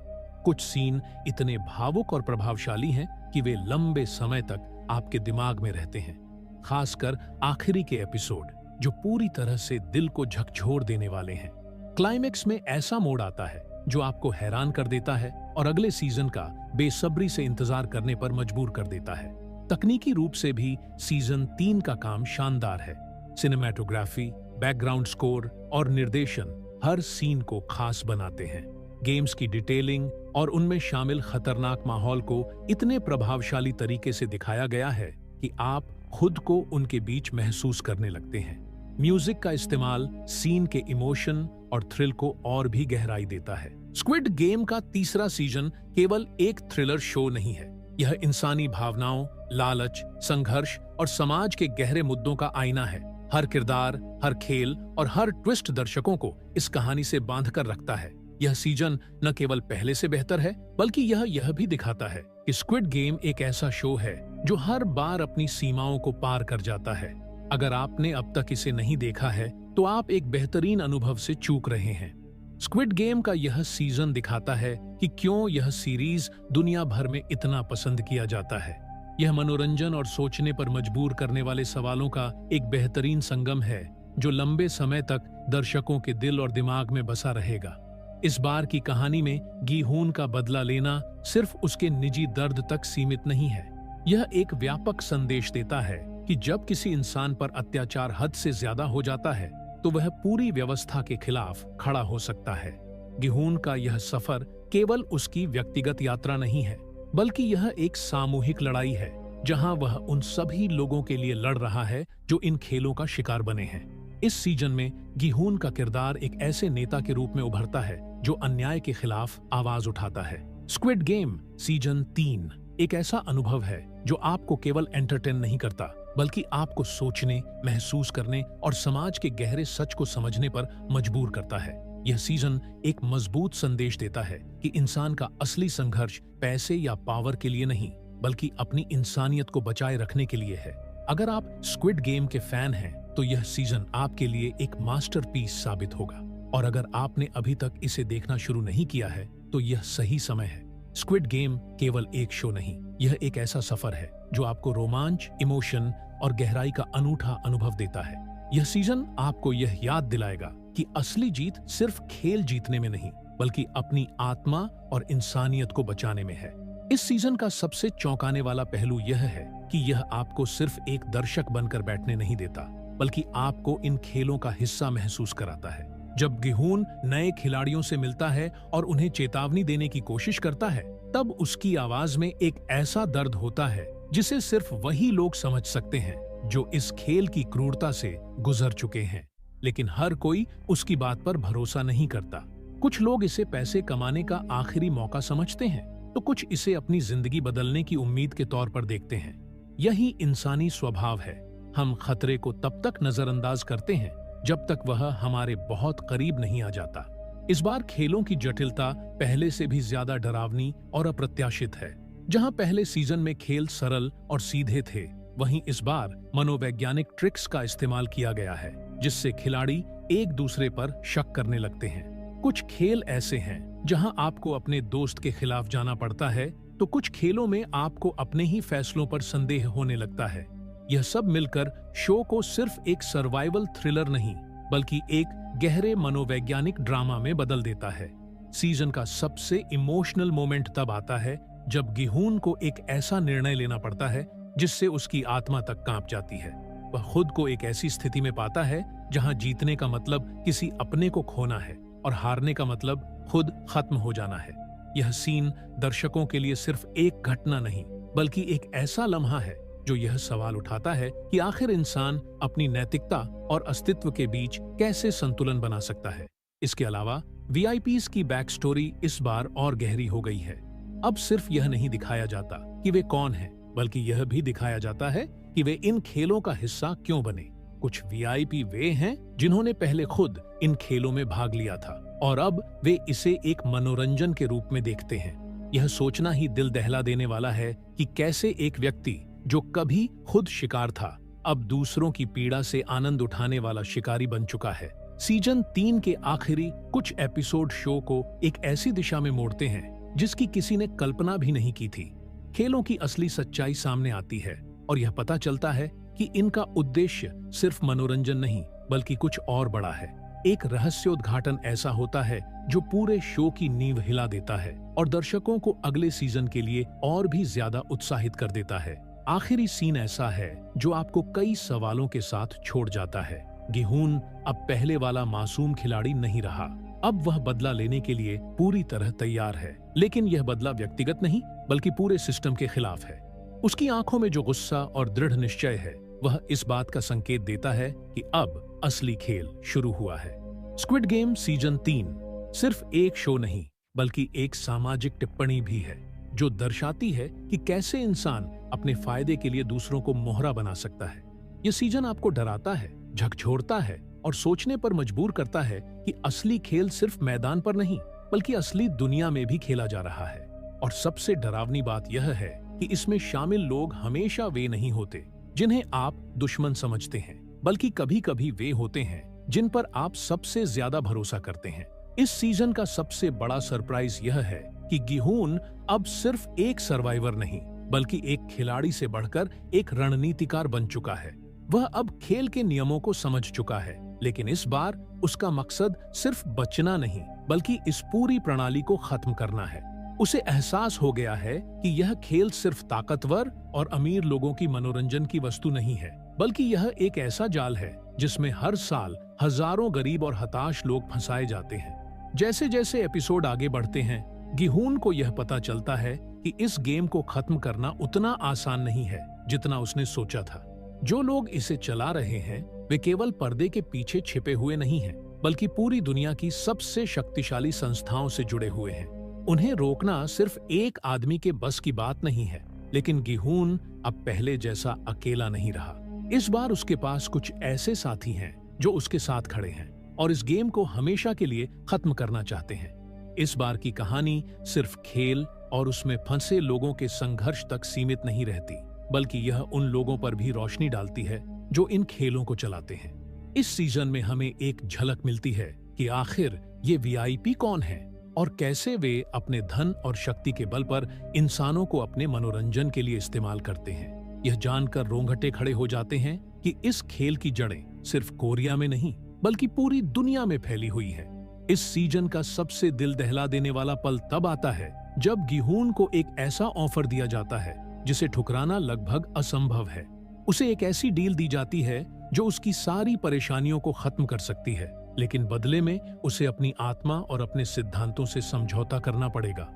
कुछ सीन इतने भावुक और प्रभावशाली हैं कि वे लंबे समय तक आपके दिमाग में रहते हैं, खासकर आखिरी के एपिसोड जो पूरी तरह से दिल को झकझोर देने वाले हैं। क्लाइमेक्स में ऐसा मोड़ आता है जो आपको हैरान कर देता है और अगले सीजन का बेसब्री से इंतजार करने पर मजबूर कर देता है। तकनीकी रूप से भी सीजन 3 का काम शानदार है। सिनेमैटोग्राफी, बैकग्राउंड स्कोर और निर्देशन हर सीन को खास बनाते हैं। गेम्स की डिटेलिंग और उनमें शामिल खतरनाक माहौल को इतने प्रभावशाली तरीके से दिखाया गया है कि आप खुद को उनके बीच महसूस करने लगते हैं। म्यूजिक का इस्तेमाल सीन के इमोशन और थ्रिल को और भी गहराई देता है। स्क्विड गेम का तीसरा सीजन केवल एक थ्रिलर शो नहीं है, यह इंसानी भावनाओं, लालच, संघर्ष और समाज के गहरे मुद्दों का आईना है। हर किरदार, हर खेल और हर ट्विस्ट दर्शकों को इस कहानी से बांध कर रखता है। यह सीजन न केवल पहले से बेहतर है, बल्कि यह भी दिखाता है कि स्क्विड गेम एक ऐसा शो है जो हर बार अपनी सीमाओं को पार कर जाता है। अगर आपने अब तक इसे नहीं देखा है तो आप एक बेहतरीन अनुभव से चूक रहे हैं। स्क्विड गेम का यह सीजन दिखाता है कि क्यों यह सीरीज दुनिया भर में इतना पसंद किया जाता है। यह मनोरंजन और सोचने पर मजबूर करने वाले सवालों का एक बेहतरीन संगम है जो लंबे समय तक दर्शकों के दिल और दिमाग में बसा रहेगा। इस बार की कहानी में गी-हून का बदला लेना सिर्फ उसके निजी दर्द तक सीमित नहीं है। यह एक व्यापक संदेश देता है कि जब किसी इंसान पर अत्याचार हद से ज्यादा हो जाता है तो वह पूरी व्यवस्था के खिलाफ खड़ा हो सकता है। गी-हून का यह सफर केवल उसकी व्यक्तिगत यात्रा नहीं है, बल्कि यह एक सामूहिक लड़ाई है जहां वह उन सभी लोगों के लिए लड़ रहा है जो इन खेलों का शिकार बने हैं। इस सीजन में गी-हून का किरदार एक ऐसे नेता के रूप में उभरता है जो अन्याय के खिलाफ आवाज उठाता है। स्क्विड गेम सीजन 3 एक ऐसा अनुभव है जो आपको केवल एंटरटेन नहीं करता, बल्कि आपको सोचने, महसूस करने और समाज के गहरे सच को समझने पर मजबूर करता है। यह सीजन एक मजबूत संदेश देता है कि इंसान का असली संघर्ष पैसे या पावर के लिए नहीं, बल्कि अपनी इंसानियत को बचाए रखने के लिए है। अगर आप स्क्विड गेम के फैन हैं तो यह सीजन आपके लिए एक मास्टरपीस साबित होगा, और अगर आपने अभी तक इसे देखना शुरू नहीं किया है तो यह सही समय है। स्क्विड गेम केवल एक शो नहीं, यह एक ऐसा सफर है जो आपको रोमांच, इमोशन और गहराई का अनूठा अनुभव देता है। यह सीजन आपको यह याद दिलाएगा कि असली जीत सिर्फ खेल जीतने में नहीं, बल्कि अपनी आत्मा और इंसानियत को बचाने में है। इस सीजन का सबसे चौंकाने वाला पहलू यह है कि यह आपको सिर्फ एक दर्शक बनकर बैठने नहीं देता, बल्कि आपको इन खेलों का हिस्सा महसूस कराता है। जब गी-हून नए खिलाड़ियों से मिलता है और उन्हें चेतावनी देने की कोशिश करता है, तब उसकी आवाज में एक ऐसा दर्द होता है जिसे सिर्फ वही लोग समझ सकते हैं जो इस खेल की क्रूरता से गुजर चुके हैं। लेकिन हर कोई उसकी बात पर भरोसा नहीं करता। कुछ लोग इसे पैसे कमाने का आखिरी मौका समझते हैं, तो कुछ इसे अपनी जिंदगी बदलने की उम्मीद के तौर पर देखते हैं। यही इंसानी स्वभाव है। हम खतरे को तब तक नजरअंदाज करते हैं जब तक वह हमारे बहुत करीब नहीं आ जाता। इस बार खेलों की जटिलता पहले से भी ज्यादा डरावनी और अप्रत्याशित है। जहां पहले सीजन में खेल सरल और सीधे थे, वहीं इस बार मनोवैज्ञानिक ट्रिक्स का इस्तेमाल किया गया है, जिससे खिलाड़ी एक दूसरे पर शक करने लगते हैं। कुछ खेल ऐसे हैं जहां आपको अपने दोस्त के खिलाफ जाना पड़ता है, तो कुछ खेलों में आपको अपने ही फैसलों पर संदेह होने लगता है। यह सब मिलकर शो को सिर्फ एक सर्वाइवल थ्रिलर नहीं, बल्कि एक गहरे मनोवैज्ञानिक ड्रामा में बदल देता है। सीजन का सबसे इमोशनल मोमेंट तब आता है जब गिहून को एक ऐसा निर्णय लेना पड़ता है जिससे उसकी आत्मा तक कांप जाती है। वह खुद को एक ऐसी स्थिति में पाता है जहां जीतने का मतलब किसी अपने को खोना है और हारने का मतलब खुद खत्म हो जाना है। यह सीन दर्शकों के लिए सिर्फ एक घटना नहीं, बल्कि एक ऐसा लम्हा है जो यह सवाल उठाता है कि आखिर इंसान अपनी नैतिकता और अस्तित्व के बीच कैसे संतुलन बना सकता है। इसके अलावा वीआईपीज की बैक स्टोरी इस बार और गहरी हो गई है। अब सिर्फ यह नहीं दिखाया जाता कि वे कौन हैं, बल्कि यह भी दिखाया जाता है कि वे इन खेलों का हिस्सा क्यों बने। कुछ वीआईपी वे हैं जिन्होंने पहले खुद इन खेलों में भाग लिया था और अब वे इसे एक मनोरंजन के रूप में देखते हैं। यह सोचना ही दिल दहला देने वाला है कि कैसे एक व्यक्ति जो कभी खुद शिकार था, अब दूसरों की पीड़ा से आनंद उठाने वाला शिकारी बन चुका है। सीजन 3 के आखिरी कुछ एपिसोड शो को एक ऐसी दिशा में मोड़ते हैं जिसकी किसी ने कल्पना भी नहीं की थी। खेलों की असली सच्चाई सामने आती है और यह पता चलता है कि इनका उद्देश्य सिर्फ मनोरंजन नहीं, बल्कि कुछ और बड़ा है। एक रहस्योद्घाटन ऐसा होता है जो पूरे शो की नींव हिला देता है और दर्शकों को अगले सीजन के लिए और भी ज्यादा उत्साहित कर देता है। आखिरी सीन ऐसा है जो आपको कई सवालों के साथ छोड़ जाता है। गिहून अब पहले वाला मासूम खिलाड़ी नहीं रहा। अब वह बदला लेने के लिए पूरी तरह तैयार है, लेकिन यह बदला व्यक्तिगत नहीं, बल्कि पूरे सिस्टम के खिलाफ है। उसकी आंखों में जो गुस्सा और दृढ़ निश्चय है, वह इस बात का संकेत देता है कि अब असली खेल शुरू हुआ है। स्क्विड गेम सीजन 3 सिर्फ एक शो नहीं, बल्कि एक सामाजिक टिप्पणी भी है जो दर्शाती है कि कैसे इंसान अपने फायदे के लिए दूसरों को मोहरा बना सकता है। यह सीजन आपको डराता है, झकझोरता है और सोचने पर मजबूर करता है कि असली खेल सिर्फ मैदान पर नहीं, बल्कि असली दुनिया में भी खेला जा रहा है। और सबसे डरावनी बात यह है कि इसमें शामिल लोग हमेशा वे नहीं होते जिन्हें आप दुश्मन समझते हैं, बल्कि कभी कभी वे होते हैं जिन पर आप सबसे ज्यादा भरोसा करते हैं। इस सीजन का सबसे बड़ा सरप्राइज यह है कि गिहून अब सिर्फ एक सर्वाइवर नहीं, बल्कि एक खिलाड़ी से बढ़कर एक रणनीतिकार बन चुका है। वह अब खेल के नियमों को समझ चुका है, लेकिन इस बार उसका मकसद सिर्फ बचना नहीं, बल्कि इस पूरी प्रणाली को खत्म करना है। उसे एहसास हो गया है कि यह खेल सिर्फ ताकतवर और अमीर लोगों की मनोरंजन की वस्तु नहीं है, बल्कि यह एक ऐसा जाल है जिसमें हर साल हजारों गरीब और हताश लोग फंसाए जाते हैं। जैसे जैसे एपिसोड आगे बढ़ते हैं, गिहून को यह पता चलता है कि इस गेम को खत्म करना उतना आसान नहीं है जितना उसने सोचा था। जो लोग इसे चला रहे हैं, वे केवल पर्दे के पीछे छिपे हुए नहीं हैं, बल्कि पूरी दुनिया की सबसे शक्तिशाली संस्थाओं से जुड़े हुए हैं। उन्हें रोकना सिर्फ एक आदमी के बस की बात नहीं है, लेकिन गिहून अब पहले जैसा अकेला नहीं रहा। इस बार उसके पास कुछ ऐसे साथी हैं जो उसके साथ खड़े हैं और इस गेम को हमेशा के लिए खत्म करना चाहते हैं। इस बार की कहानी सिर्फ खेल और उसमें फंसे लोगों के संघर्ष तक सीमित नहीं रहती, बल्कि यह उन लोगों पर भी रोशनी डालती है जो इन खेलों को चलाते हैं। इस सीजन में हमें एक झलक मिलती है कि आखिर ये वीआईपी कौन है और कैसे वे अपने धन और शक्ति के बल पर इंसानों को अपने मनोरंजन के लिए इस्तेमाल करते हैं। यह जानकर रोंगटे खड़े हो जाते हैं कि इस खेल की जड़ें सिर्फ कोरिया में नहीं, बल्कि पूरी दुनिया में फैली हुई है। इस सीजन का सबसे दिल दहला देने वाला पल तब आता है जब गिहून को एक ऐसा ऑफर दिया जाता है जिसे ठुकराना लगभग असंभव है। उसे एक ऐसी डील दी जाती है जो उसकी सारी परेशानियों को खत्म कर सकती है, लेकिन बदले में उसे अपनी आत्मा और अपने सिद्धांतों से समझौता करना पड़ेगा।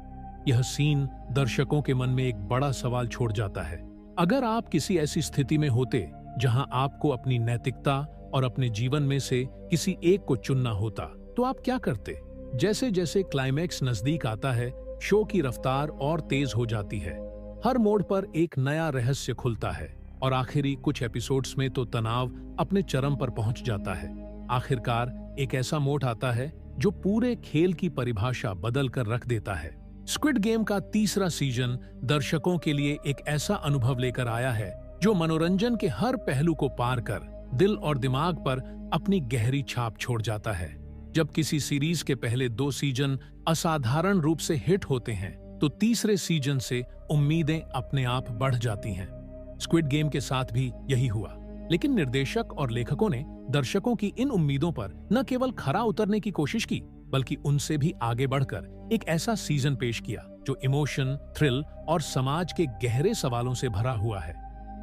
यह सीन दर्शकों के मन में एक बड़ा सवाल छोड़ जाता है। अगर आप किसी ऐसी स्थिति में होते जहां आपको अपनी नैतिकता और अपने जीवन में से किसी एक को चुनना होता, तो आप क्या करते? जैसे जैसे क्लाइमैक्स नजदीक आता है, शो की रफ्तार और तेज हो जाती है। हर मोड़ पर एक नया रहस्य खुलता है और आखिरी कुछ एपिसोड्स में तो तनाव अपने चरम पर पहुंच जाता है। आखिरकार एक ऐसा मोड़ आता है जो पूरे खेल की परिभाषा बदल कर रख देता है। स्क्विड गेम का तीसरा सीजन दर्शकों के लिए एक ऐसा अनुभव लेकर आया है जो मनोरंजन के हर पहलू को पार कर दिल और दिमाग पर अपनी गहरी छाप छोड़ जाता है। जब किसी सीरीज के पहले 2 सीजन असाधारण रूप से हिट होते हैं तो तीसरे सीजन से उम्मीदें अपने आप बढ़ जाती हैं। स्क्विड गेम के साथ भी यही हुआ, लेकिन निर्देशक और लेखकों ने दर्शकों की इन उम्मीदों पर न केवल खरा उतरने की कोशिश की, बल्कि उनसे भी आगे बढ़कर एक ऐसा सीजन पेश किया जो इमोशन, थ्रिल और समाज के गहरे सवालों से भरा हुआ है।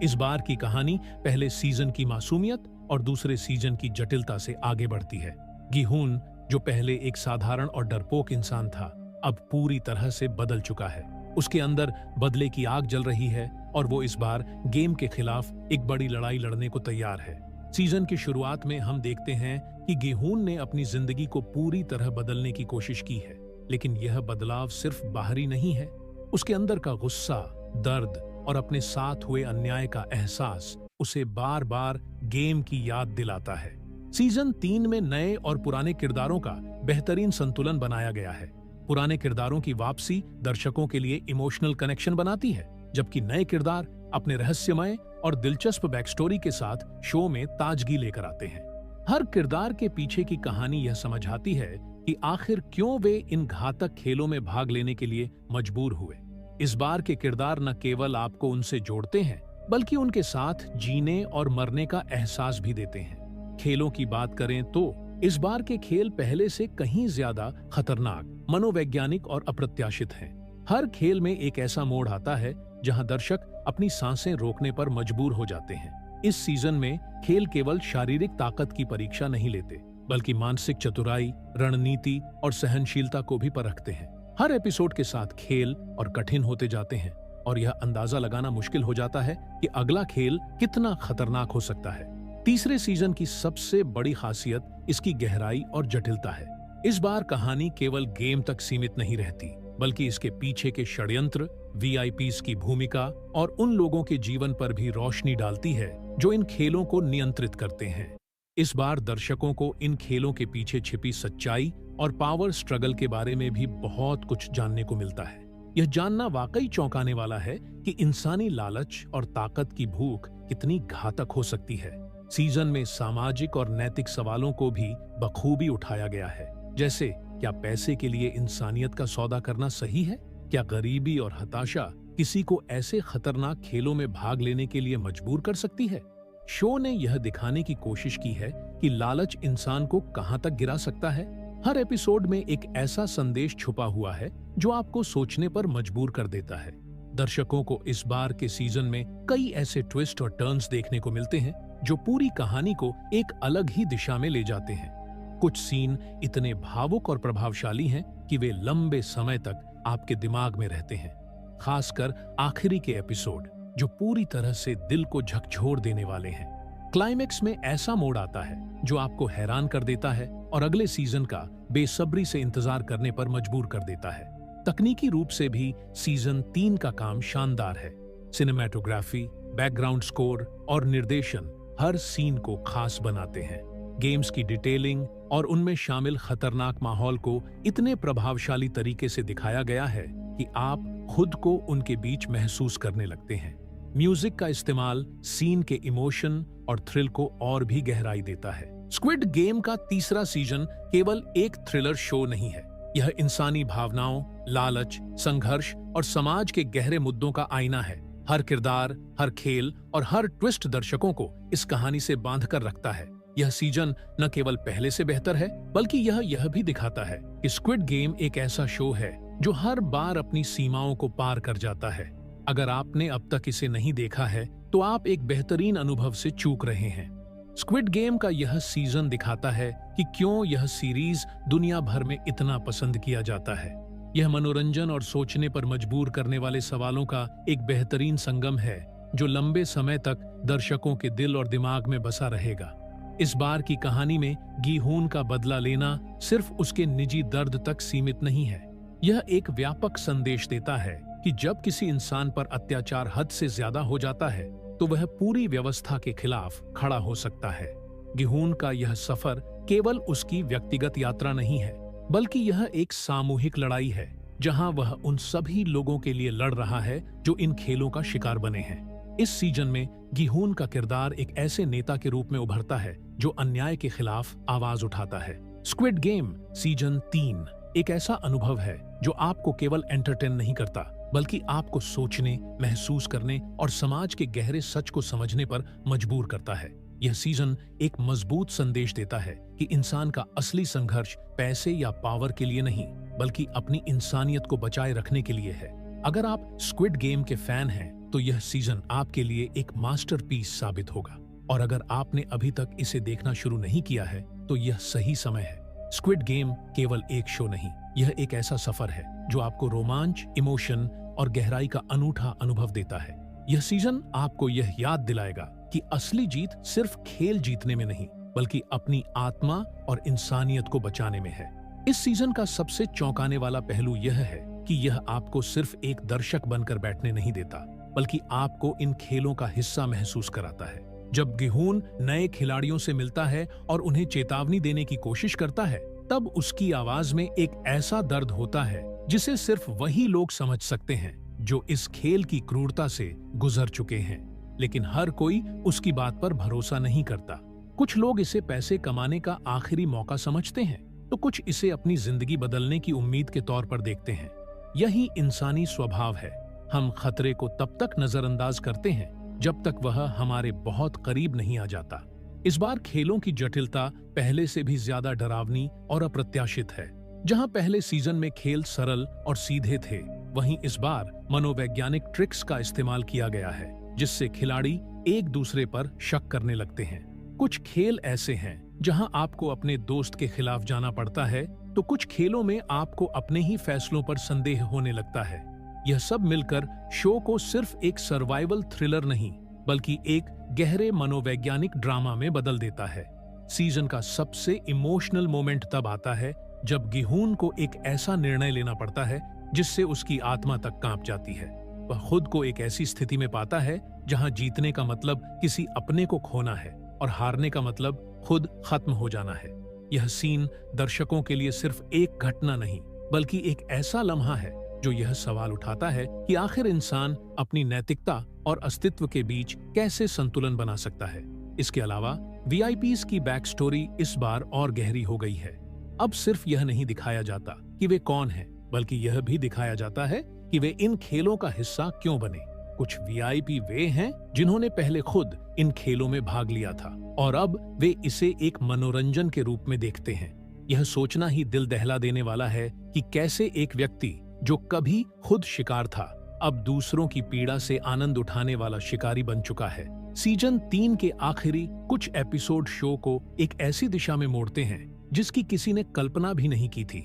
इस बार की कहानी पहले सीजन की मासूमियत और दूसरे सीजन की जटिलता से आगे बढ़ती है। गिहून, जो पहले एक साधारण और डरपोक इंसान था, अब पूरी तरह से बदल चुका है। उसके अंदर बदले की आग जल रही है और वो इस बार गेम के खिलाफ एक बड़ी लड़ाई लड़ने को तैयार है। सीजन की शुरुआत में हम देखते हैं कि गिहून ने अपनी जिंदगी को पूरी तरह बदलने की कोशिश की है, लेकिन यह बदलाव सिर्फ बाहरी नहीं है। उसके अंदर का गुस्सा, दर्द और अपने साथ हुए अन्याय का एहसास उसे बार बार गेम की याद दिलाता है। सीजन 3 में नए और पुराने किरदारों का बेहतरीन संतुलन बनाया गया है। पुराने किरदारों की वापसी दर्शकों के लिए इमोशनल कनेक्शन बनाती है, जबकि नए किरदार अपने रहस्यमय और दिलचस्प बैकस्टोरी के साथ शो में ताजगी लेकर आते हैं। हर किरदार के पीछे की कहानी यह समझाती है कि आखिर क्यों वे इन घातक खेलों में भाग लेने के लिए मजबूर हुए। इस बार के किरदार न केवल आपको उनसे जोड़ते हैं, बल्कि उनके साथ जीने और मरने का एहसास भी देते हैं। खेलों की बात करें तो इस बार के खेल पहले से कहीं ज्यादा खतरनाक, मनोवैज्ञानिक और अप्रत्याशित हैं। हर खेल में एक ऐसा मोड़ आता है जहां दर्शक अपनी सांसें रोकने पर मजबूर हो जाते हैं। इस सीजन में खेल केवल शारीरिक ताकत की परीक्षा नहीं लेते, बल्कि मानसिक चतुराई, रणनीति और सहनशीलता को भी परखते हैं। हर एपिसोड के साथ खेल और कठिन होते जाते हैं और यह अंदाजा लगाना मुश्किल हो जाता है कि अगला खेल कितना खतरनाक हो सकता है। तीसरे सीजन की सबसे बड़ी खासियत इसकी गहराई और जटिलता है। इस बार कहानी केवल गेम तक सीमित नहीं रहती, बल्कि इसके पीछे के षड्यंत्र, वीआईपीज की भूमिका और उन लोगों के जीवन पर भी रोशनी डालती है जो इन खेलों को नियंत्रित करते हैं। इस बार दर्शकों को इन खेलों के पीछे छिपी सच्चाई और पावर स्ट्रगल के बारे में भी बहुत कुछ जानने को मिलता है। यह जानना वाकई चौंकाने वाला है कि इंसानी लालच और ताकत की भूख कितनी घातक हो सकती है। सीजन में सामाजिक और नैतिक सवालों को भी बखूबी उठाया गया है, जैसे क्या पैसे के लिए इंसानियत का सौदा करना सही है? क्या गरीबी और हताशा किसी को ऐसे खतरनाक खेलों में भाग लेने के लिए मजबूर कर सकती है? शो ने यह दिखाने की कोशिश की है कि लालच इंसान को कहां तक गिरा सकता है। हर एपिसोड में एक ऐसा संदेश छुपा हुआ है जो आपको सोचने पर मजबूर कर देता है। दर्शकों को इस बार के सीजन में कई ऐसे ट्विस्ट और टर्न्स देखने को मिलते हैं जो पूरी कहानी को एक अलग ही दिशा में ले जाते हैं। कुछ सीन इतने भावुक और प्रभावशाली हैं कि वे लंबे समय तक आपके दिमाग में रहते हैं, खासकर आखिरी के एपिसोड जो पूरी तरह से दिल को झकझोर देने वाले हैं। क्लाइमेक्स में ऐसा मोड़ आता है जो आपको हैरान कर देता है और अगले सीजन का बेसब्री से इंतजार करने पर मजबूर कर देता है। तकनीकी रूप से भी सीजन 3 का काम शानदार है। सिनेमैटोग्राफी, बैकग्राउंड स्कोर और निर्देशन हर सीन को खास बनाते हैं। गेम्स की डिटेलिंग और उनमें शामिल खतरनाक माहौल को इतने प्रभावशाली तरीके से दिखाया गया है कि आप खुद को उनके बीच महसूस करने लगते हैं। म्यूजिक का इस्तेमाल सीन के इमोशन और थ्रिल को और भी गहराई देता है। स्क्विड गेम का तीसरा सीजन केवल एक थ्रिलर शो नहीं है, यह इंसानी भावनाओं, लालच, संघर्ष और समाज के गहरे मुद्दों का आईना है। हर किरदार, हर खेल और हर ट्विस्ट दर्शकों को इस कहानी से बांध कर रखता है। यह सीजन न केवल पहले से बेहतर है, बल्कि यह भी दिखाता है कि स्क्विड गेम एक ऐसा शो है जो हर बार अपनी सीमाओं को पार कर जाता है। अगर आपने अब तक इसे नहीं देखा है तो आप एक बेहतरीन अनुभव से चूक रहे हैं। स्क्विड गेम का यह सीजन दिखाता है कि क्यों यह सीरीज दुनिया भर में इतना पसंद किया जाता है। यह मनोरंजन और सोचने पर मजबूर करने वाले सवालों का एक बेहतरीन संगम है जो लंबे समय तक दर्शकों के दिल और दिमाग में बसा रहेगा। इस बार की कहानी में गिहून का बदला लेना सिर्फ उसके निजी दर्द तक सीमित नहीं है। यह एक व्यापक संदेश देता है कि जब किसी इंसान पर अत्याचार हद से ज्यादा हो जाता है तो वह पूरी व्यवस्था के खिलाफ खड़ा हो सकता है। गिहून का यह सफर केवल उसकी व्यक्तिगत यात्रा नहीं है, बल्कि यह एक सामूहिक लड़ाई है जहां वह उन सभी लोगों के लिए लड़ रहा है जो इन खेलों का शिकार बने हैं। इस सीजन में गिहून का किरदार एक ऐसे नेता के रूप में उभरता है जो अन्याय के खिलाफ आवाज उठाता है। स्क्विड गेम सीजन 3 एक ऐसा अनुभव है जो आपको केवल एंटरटेन नहीं करता, बल्कि आपको सोचने, महसूस करने और समाज के गहरे सच को समझने पर मजबूर करता है। यह सीजन एक मजबूत संदेश देता है कि इंसान का असली संघर्ष पैसे या पावर के लिए नहीं, बल्कि अपनी इंसानियत को बचाए रखने के लिए है। अगर आप स्क्विड गेम के फैन हैं, तो यह सीजन आपके लिए एक मास्टरपीस साबित होगा। और अगर आपने अभी तक इसे देखना शुरू नहीं किया है, तो यह सही समय है। स्क्विड गेम केवल एक शो नहीं, यह एक ऐसा सफर है जो आपको रोमांच, इमोशन और गहराई का अनूठा अनुभव देता है। यह सीजन आपको यह याद दिलाएगा कि असली जीत सिर्फ खेल जीतने में नहीं, बल्कि अपनी आत्मा और इंसानियत को बचाने में है। इस सीजन का सबसे चौंकाने वाला पहलू यह है कि यह आपको सिर्फ एक दर्शक बनकर बैठने नहीं देता, बल्कि आपको इन खेलों का हिस्सा महसूस कराता है। जब गिहून नए खिलाड़ियों से मिलता है और उन्हें चेतावनी देने की कोशिश करता है, तब उसकी आवाज में एक ऐसा दर्द होता है जिसे सिर्फ वही लोग समझ सकते हैं जो इस खेल की क्रूरता से गुजर चुके हैं। लेकिन हर कोई उसकी बात पर भरोसा नहीं करता। कुछ लोग इसे पैसे कमाने का आखिरी मौका समझते हैं, तो कुछ इसे अपनी जिंदगी बदलने की उम्मीद के तौर पर देखते हैं। यही इंसानी स्वभाव है। हम खतरे को तब तक नजरअंदाज करते हैं जब तक वह हमारे बहुत करीब नहीं आ जाता। इस बार खेलों की जटिलता पहले से भी ज्यादा डरावनी और अप्रत्याशित है। जहां पहले सीजन में खेल सरल और सीधे थे, वहीं इस बार मनोवैज्ञानिक ट्रिक्स का इस्तेमाल किया गया है, जिससे खिलाड़ी एक दूसरे पर शक करने लगते हैं। कुछ खेल ऐसे हैं जहां आपको अपने दोस्त के खिलाफ जाना पड़ता है, तो कुछ खेलों में आपको अपने ही फैसलों पर संदेह होने लगता है। यह सब मिलकर शो को सिर्फ एक सर्वाइवल थ्रिलर नहीं, बल्कि एक गहरे मनोवैज्ञानिक ड्रामा में बदल देता है। सीजन का सबसे इमोशनल मोमेंट तब आता है जब गिहून को एक ऐसा निर्णय लेना पड़ता है जिससे उसकी आत्मा तक कांप जाती है। वह खुद को एक ऐसी स्थिति में पाता है जहां जीतने का मतलब किसी अपने को खोना है और हारने का मतलब खुद खत्म हो जाना है। यह सीन दर्शकों के लिए सिर्फ एक घटना नहीं, बल्कि एक ऐसा लम्हा है जो यह सवाल उठाता है कि आखिर इंसान अपनी नैतिकता और अस्तित्व के बीच कैसे संतुलन बना सकता है। इसके अलावा वीआईपीज़ की बैक स्टोरी इस बार और गहरी हो गई है। अब सिर्फ यह नहीं दिखाया जाता कि वे कौन हैं, बल्कि यह भी दिखाया जाता है कि वे इन खेलों का हिस्सा क्यों बने। कुछ वीआईपी वे हैं जिन्होंने पहले खुद इन खेलों में भाग लिया था और अब वे इसे एक मनोरंजन के रूप में देखते हैं। यह सोचना ही दिल दहला देने वाला है कि कैसे एक व्यक्ति जो कभी खुद शिकार था, अब दूसरों की पीड़ा से आनंद उठाने वाला शिकारी बन चुका है। सीजन 3 के आखिरी कुछ एपिसोड शो को एक ऐसी दिशा में मोड़ते हैं जिसकी किसी ने कल्पना भी नहीं की थी।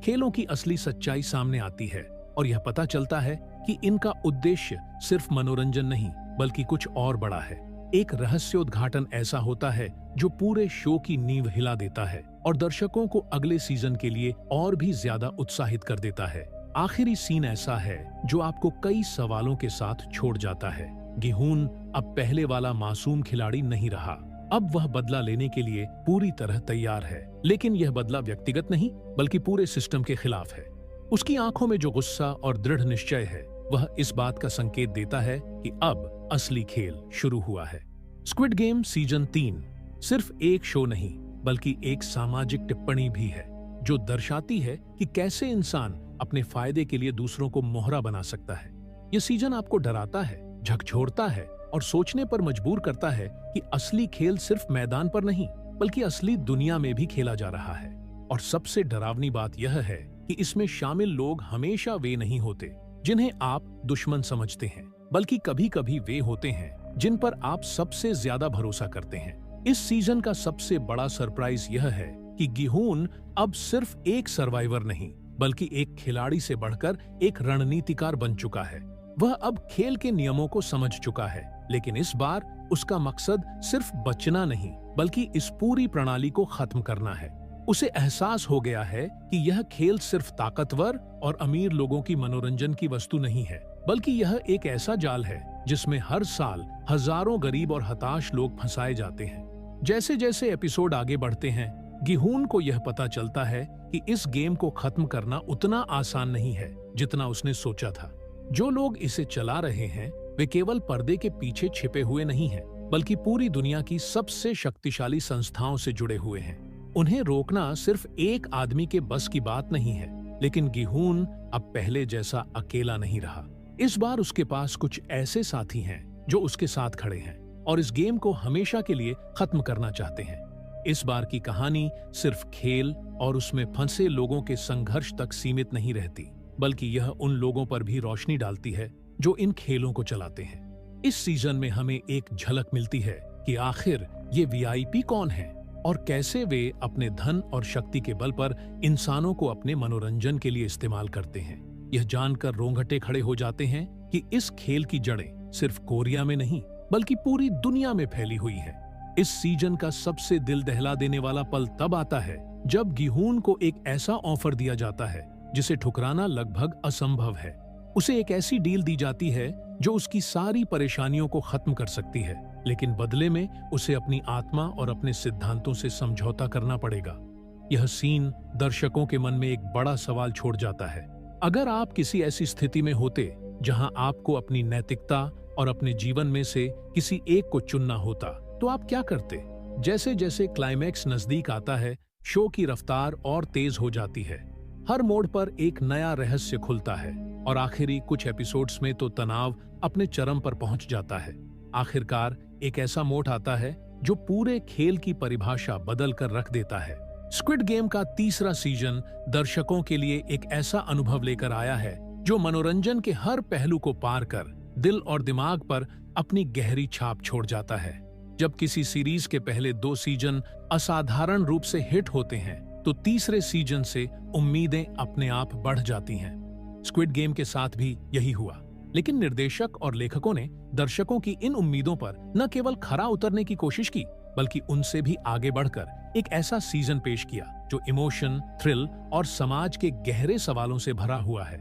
खेलों की असली सच्चाई सामने आती है और यह पता चलता है कि इनका उद्देश्य सिर्फ मनोरंजन नहीं, बल्कि कुछ और बड़ा है। एक रहस्योद्घाटन ऐसा होता है जो पूरे शो की नींव हिला देता है और दर्शकों को अगले सीजन के लिए और भी ज्यादा उत्साहित कर देता है। आखिरी सीन ऐसा है जो आपको कई सवालों के साथ छोड़ जाता है। गिहून अब पहले वाला मासूम खिलाड़ी नहीं रहा। अब वह बदला लेने के लिए पूरी तरह तैयार है, लेकिन यह बदला व्यक्तिगत नहीं, बल्कि पूरे सिस्टम के खिलाफ है। उसकी आंखों में जो गुस्सा और दृढ़ निश्चय है, वह इस बात का संकेत देता है कि अब असली खेल शुरू हुआ है। स्क्विड गेम सीजन 3 सिर्फ एक शो नहीं, बल्कि एक सामाजिक टिप्पणी भी है जो दर्शाती है कि कैसे इंसान अपने फायदे के लिए दूसरों को मोहरा बना सकता है। यह सीजन आपको डराता है, झकझोरता है और सोचने पर मजबूर करता है कि असली खेल सिर्फ मैदान पर नहीं, बल्कि असली दुनिया में भी खेला जा रहा है। और सबसे डरावनी बात यह है कि इसमें शामिल लोग हमेशा वे नहीं होते जिन्हें आप दुश्मन समझते हैं, बल्कि कभी कभी वे होते हैं जिन पर आप सबसे ज्यादा भरोसा करते हैं। इस सीजन का सबसे बड़ा सरप्राइज यह है कि गिहून अब सिर्फ एक सर्वाइवर नहीं, बल्कि एक खिलाड़ी से बढ़कर एक रणनीतिकार बन चुका है। वह अब खेल के नियमों को समझ चुका है, लेकिन इस बार उसका मकसद सिर्फ बचना नहीं, बल्कि इस पूरी प्रणाली को खत्म करना है। उसे एहसास हो गया है कि यह खेल सिर्फ ताकतवर और अमीर लोगों की मनोरंजन की वस्तु नहीं है, बल्कि यह एक ऐसा जाल है जिसमें हर साल हजारों गरीब और हताश लोग फंसाए जाते हैं। जैसे जैसे एपिसोड आगे बढ़ते हैं, गिहून को यह पता चलता है कि इस गेम को खत्म करना उतना आसान नहीं है जितना उसने सोचा था। जो लोग इसे चला रहे हैं वे केवल पर्दे के पीछे छिपे हुए नहीं हैं, बल्कि पूरी दुनिया की सबसे शक्तिशाली संस्थाओं से जुड़े हुए हैं। उन्हें रोकना सिर्फ एक आदमी के बस की बात नहीं है, लेकिन गिहून अब पहले जैसा अकेला नहीं रहा। इस बार उसके पास कुछ ऐसे साथी हैं जो उसके साथ खड़े हैं और इस गेम को हमेशा के लिए खत्म करना चाहते हैं। इस बार की कहानी सिर्फ खेल और उसमें फंसे लोगों के संघर्ष तक सीमित नहीं रहती, बल्कि यह उन लोगों पर भी रोशनी डालती है जो इन खेलों को चलाते हैं। इस सीजन में हमें एक झलक मिलती है कि आखिर ये वीआईपी कौन है और कैसे वे अपने धन और शक्ति के बल पर इंसानों को अपने मनोरंजन के लिए इस्तेमाल करते हैं। यह जानकर रोंगटे खड़े हो जाते हैं कि इस खेल की जड़ें सिर्फ कोरिया में नहीं बल्कि पूरी दुनिया में फैली हुई है। इस सीजन का सबसे दिल दहला देने वाला पल तब आता है जब गिहून को एक ऐसा ऑफर दिया जाता है जिसे ठुकराना लगभग असंभव है। उसे एक ऐसी डील दी जाती है जो उसकी सारी परेशानियों को खत्म कर सकती है, लेकिन बदले में उसे अपनी आत्मा और अपने सिद्धांतों से समझौता करना पड़ेगा। यह सीन दर्शकों के मन में एक बड़ा सवाल छोड़ जाता है। अगर आप किसी ऐसी स्थिति में होते जहां आपको अपनी नैतिकता और अपने जीवन में से किसी एक को चुनना होता, तो आप क्या करते? जैसे जैसे क्लाइमैक्स नजदीक आता है, शो की रफ्तार और तेज हो जाती है। हर मोड़ पर एक नया रहस्य खुलता है और आखिरी कुछ एपिसोड्स में तो तनाव अपने चरम पर पहुंच जाता है। आखिरकार एक ऐसा मोड़ आता है जो पूरे खेल की परिभाषा बदल कर रख देता है। स्क्विड गेम का तीसरा सीजन दर्शकों के लिए एक ऐसा अनुभव लेकर आया है जो मनोरंजन के हर पहलू को पार कर दिल और दिमाग पर अपनी गहरी छाप छोड़ जाता है। जब किसी सीरीज के पहले 2 सीजन असाधारण रूप से हिट होते हैं, तो तीसरे सीजन से उम्मीदें अपने आप बढ़ जाती हैं। स्क्विड गेम के साथ भी यही हुआ, लेकिन निर्देशक और लेखकों ने दर्शकों की इन उम्मीदों पर न केवल खरा उतरने की कोशिश की, बल्कि उनसे भी आगे बढ़कर एक ऐसा सीजन पेश किया जो इमोशन, थ्रिल और समाज के गहरे सवालों से भरा हुआ है।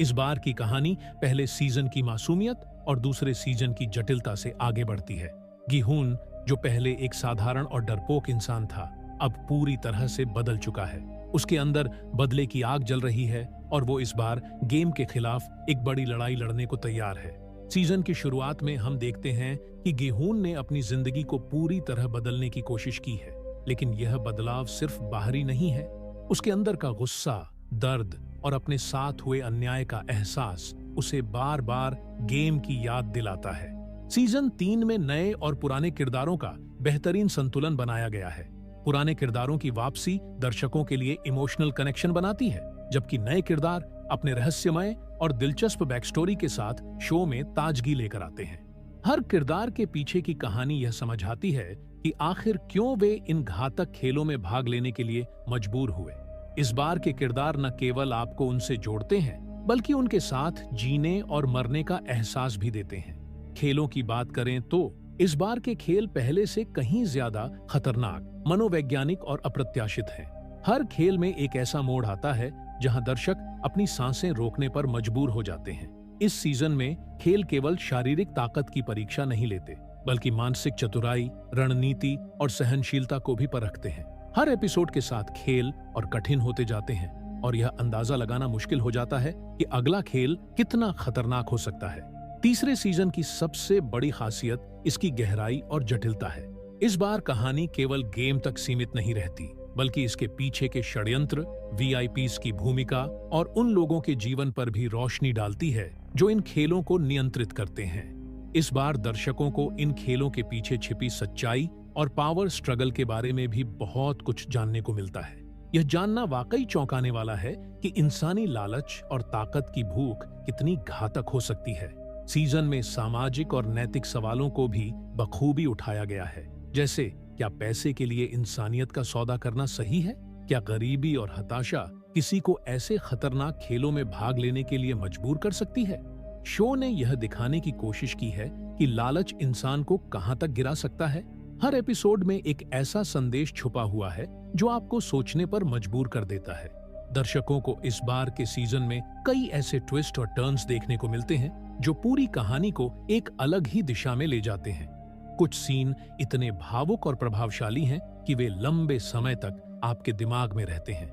इस बार की कहानी पहले सीजन की मासूमियत और दूसरे सीजन की जटिलता से आगे बढ़ती है। गिहून, जो पहले एक साधारण और डरपोक इंसान था, अब पूरी तरह से बदल चुका है। उसके अंदर बदले की आग जल रही है और वो इस बार गेम के खिलाफ एक बड़ी लड़ाई लड़ने को तैयार है। सीजन की शुरुआत में हम देखते हैं कि गिहून ने अपनी जिंदगी को पूरी तरह बदलने की कोशिश की है, लेकिन यह बदलाव सिर्फ बाहरी नहीं है। उसके अंदर का गुस्सा, दर्द और अपने साथ हुए अन्याय का एहसास उसे बार बार गेम की याद दिलाता है। सीजन 3 में नए और पुराने किरदारों का बेहतरीन संतुलन बनाया गया है। पुराने किरदारों की वापसी दर्शकों के लिए इमोशनल कनेक्शन बनाती है, जबकि नए किरदार अपने रहस्यमय और दिलचस्प बैक स्टोरी के साथ शो में ताजगी लेकर आते हैं। हर किरदार के पीछे की कहानी यह समझाती है कि आखिर क्यों वे इन घातक खेलों में भाग लेने के लिए मजबूर हुए। इस बार के किरदार न केवल आपको उनसे जोड़ते हैं, बल्कि उनके साथ जीने और मरने का एहसास भी देते हैं। खेलों की बात करें तो इस बार के खेल पहले से कहीं ज्यादा खतरनाक, मनोवैज्ञानिक और अप्रत्याशित हैं। हर खेल में एक ऐसा मोड़ आता है जहां दर्शक अपनी सांसें रोकने पर मजबूर हो जाते हैं। इस सीजन में खेल केवल शारीरिक ताकत की परीक्षा नहीं लेते, बल्कि मानसिक चतुराई, रणनीति और सहनशीलता को भी परखते हैं। हर एपिसोड के साथ खेल और कठिन होते जाते हैं और यह अंदाजा लगाना मुश्किल हो जाता है कि अगला खेल कितना खतरनाक हो सकता है। तीसरे सीजन की सबसे बड़ी खासियत इसकी गहराई और जटिलता है। इस बार कहानी केवल गेम तक सीमित नहीं रहती, बल्कि इसके पीछे के षड्यंत्र, वीआईपीज़ की भूमिका और उन लोगों के जीवन पर भी रोशनी डालती है जो इन खेलों को नियंत्रित करते हैं। इस बार दर्शकों को इन खेलों के पीछे छिपी सच्चाई और पावर स्ट्रगल के बारे में भी बहुत कुछ जानने को मिलता है। यह जानना वाकई चौंकाने वाला है कि इंसानी लालच और ताकत की भूख कितनी घातक हो सकती है। सीजन में सामाजिक और नैतिक सवालों को भी बखूबी उठाया गया है, जैसे क्या पैसे के लिए इंसानियत का सौदा करना सही है? क्या गरीबी और हताशा किसी को ऐसे खतरनाक खेलों में भाग लेने के लिए मजबूर कर सकती है? शो ने यह दिखाने की कोशिश की है कि लालच इंसान को कहां तक गिरा सकता है। हर एपिसोड में एक ऐसा संदेश छुपा हुआ है जो आपको सोचने पर मजबूर कर देता है। दर्शकों को इस बार के सीजन में कई ऐसे ट्विस्ट और टर्न्स देखने को मिलते हैं जो पूरी कहानी को एक अलग ही दिशा में ले जाते हैं। कुछ सीन इतने भावुक और प्रभावशाली हैं कि वे लंबे समय तक आपके दिमाग में रहते हैं,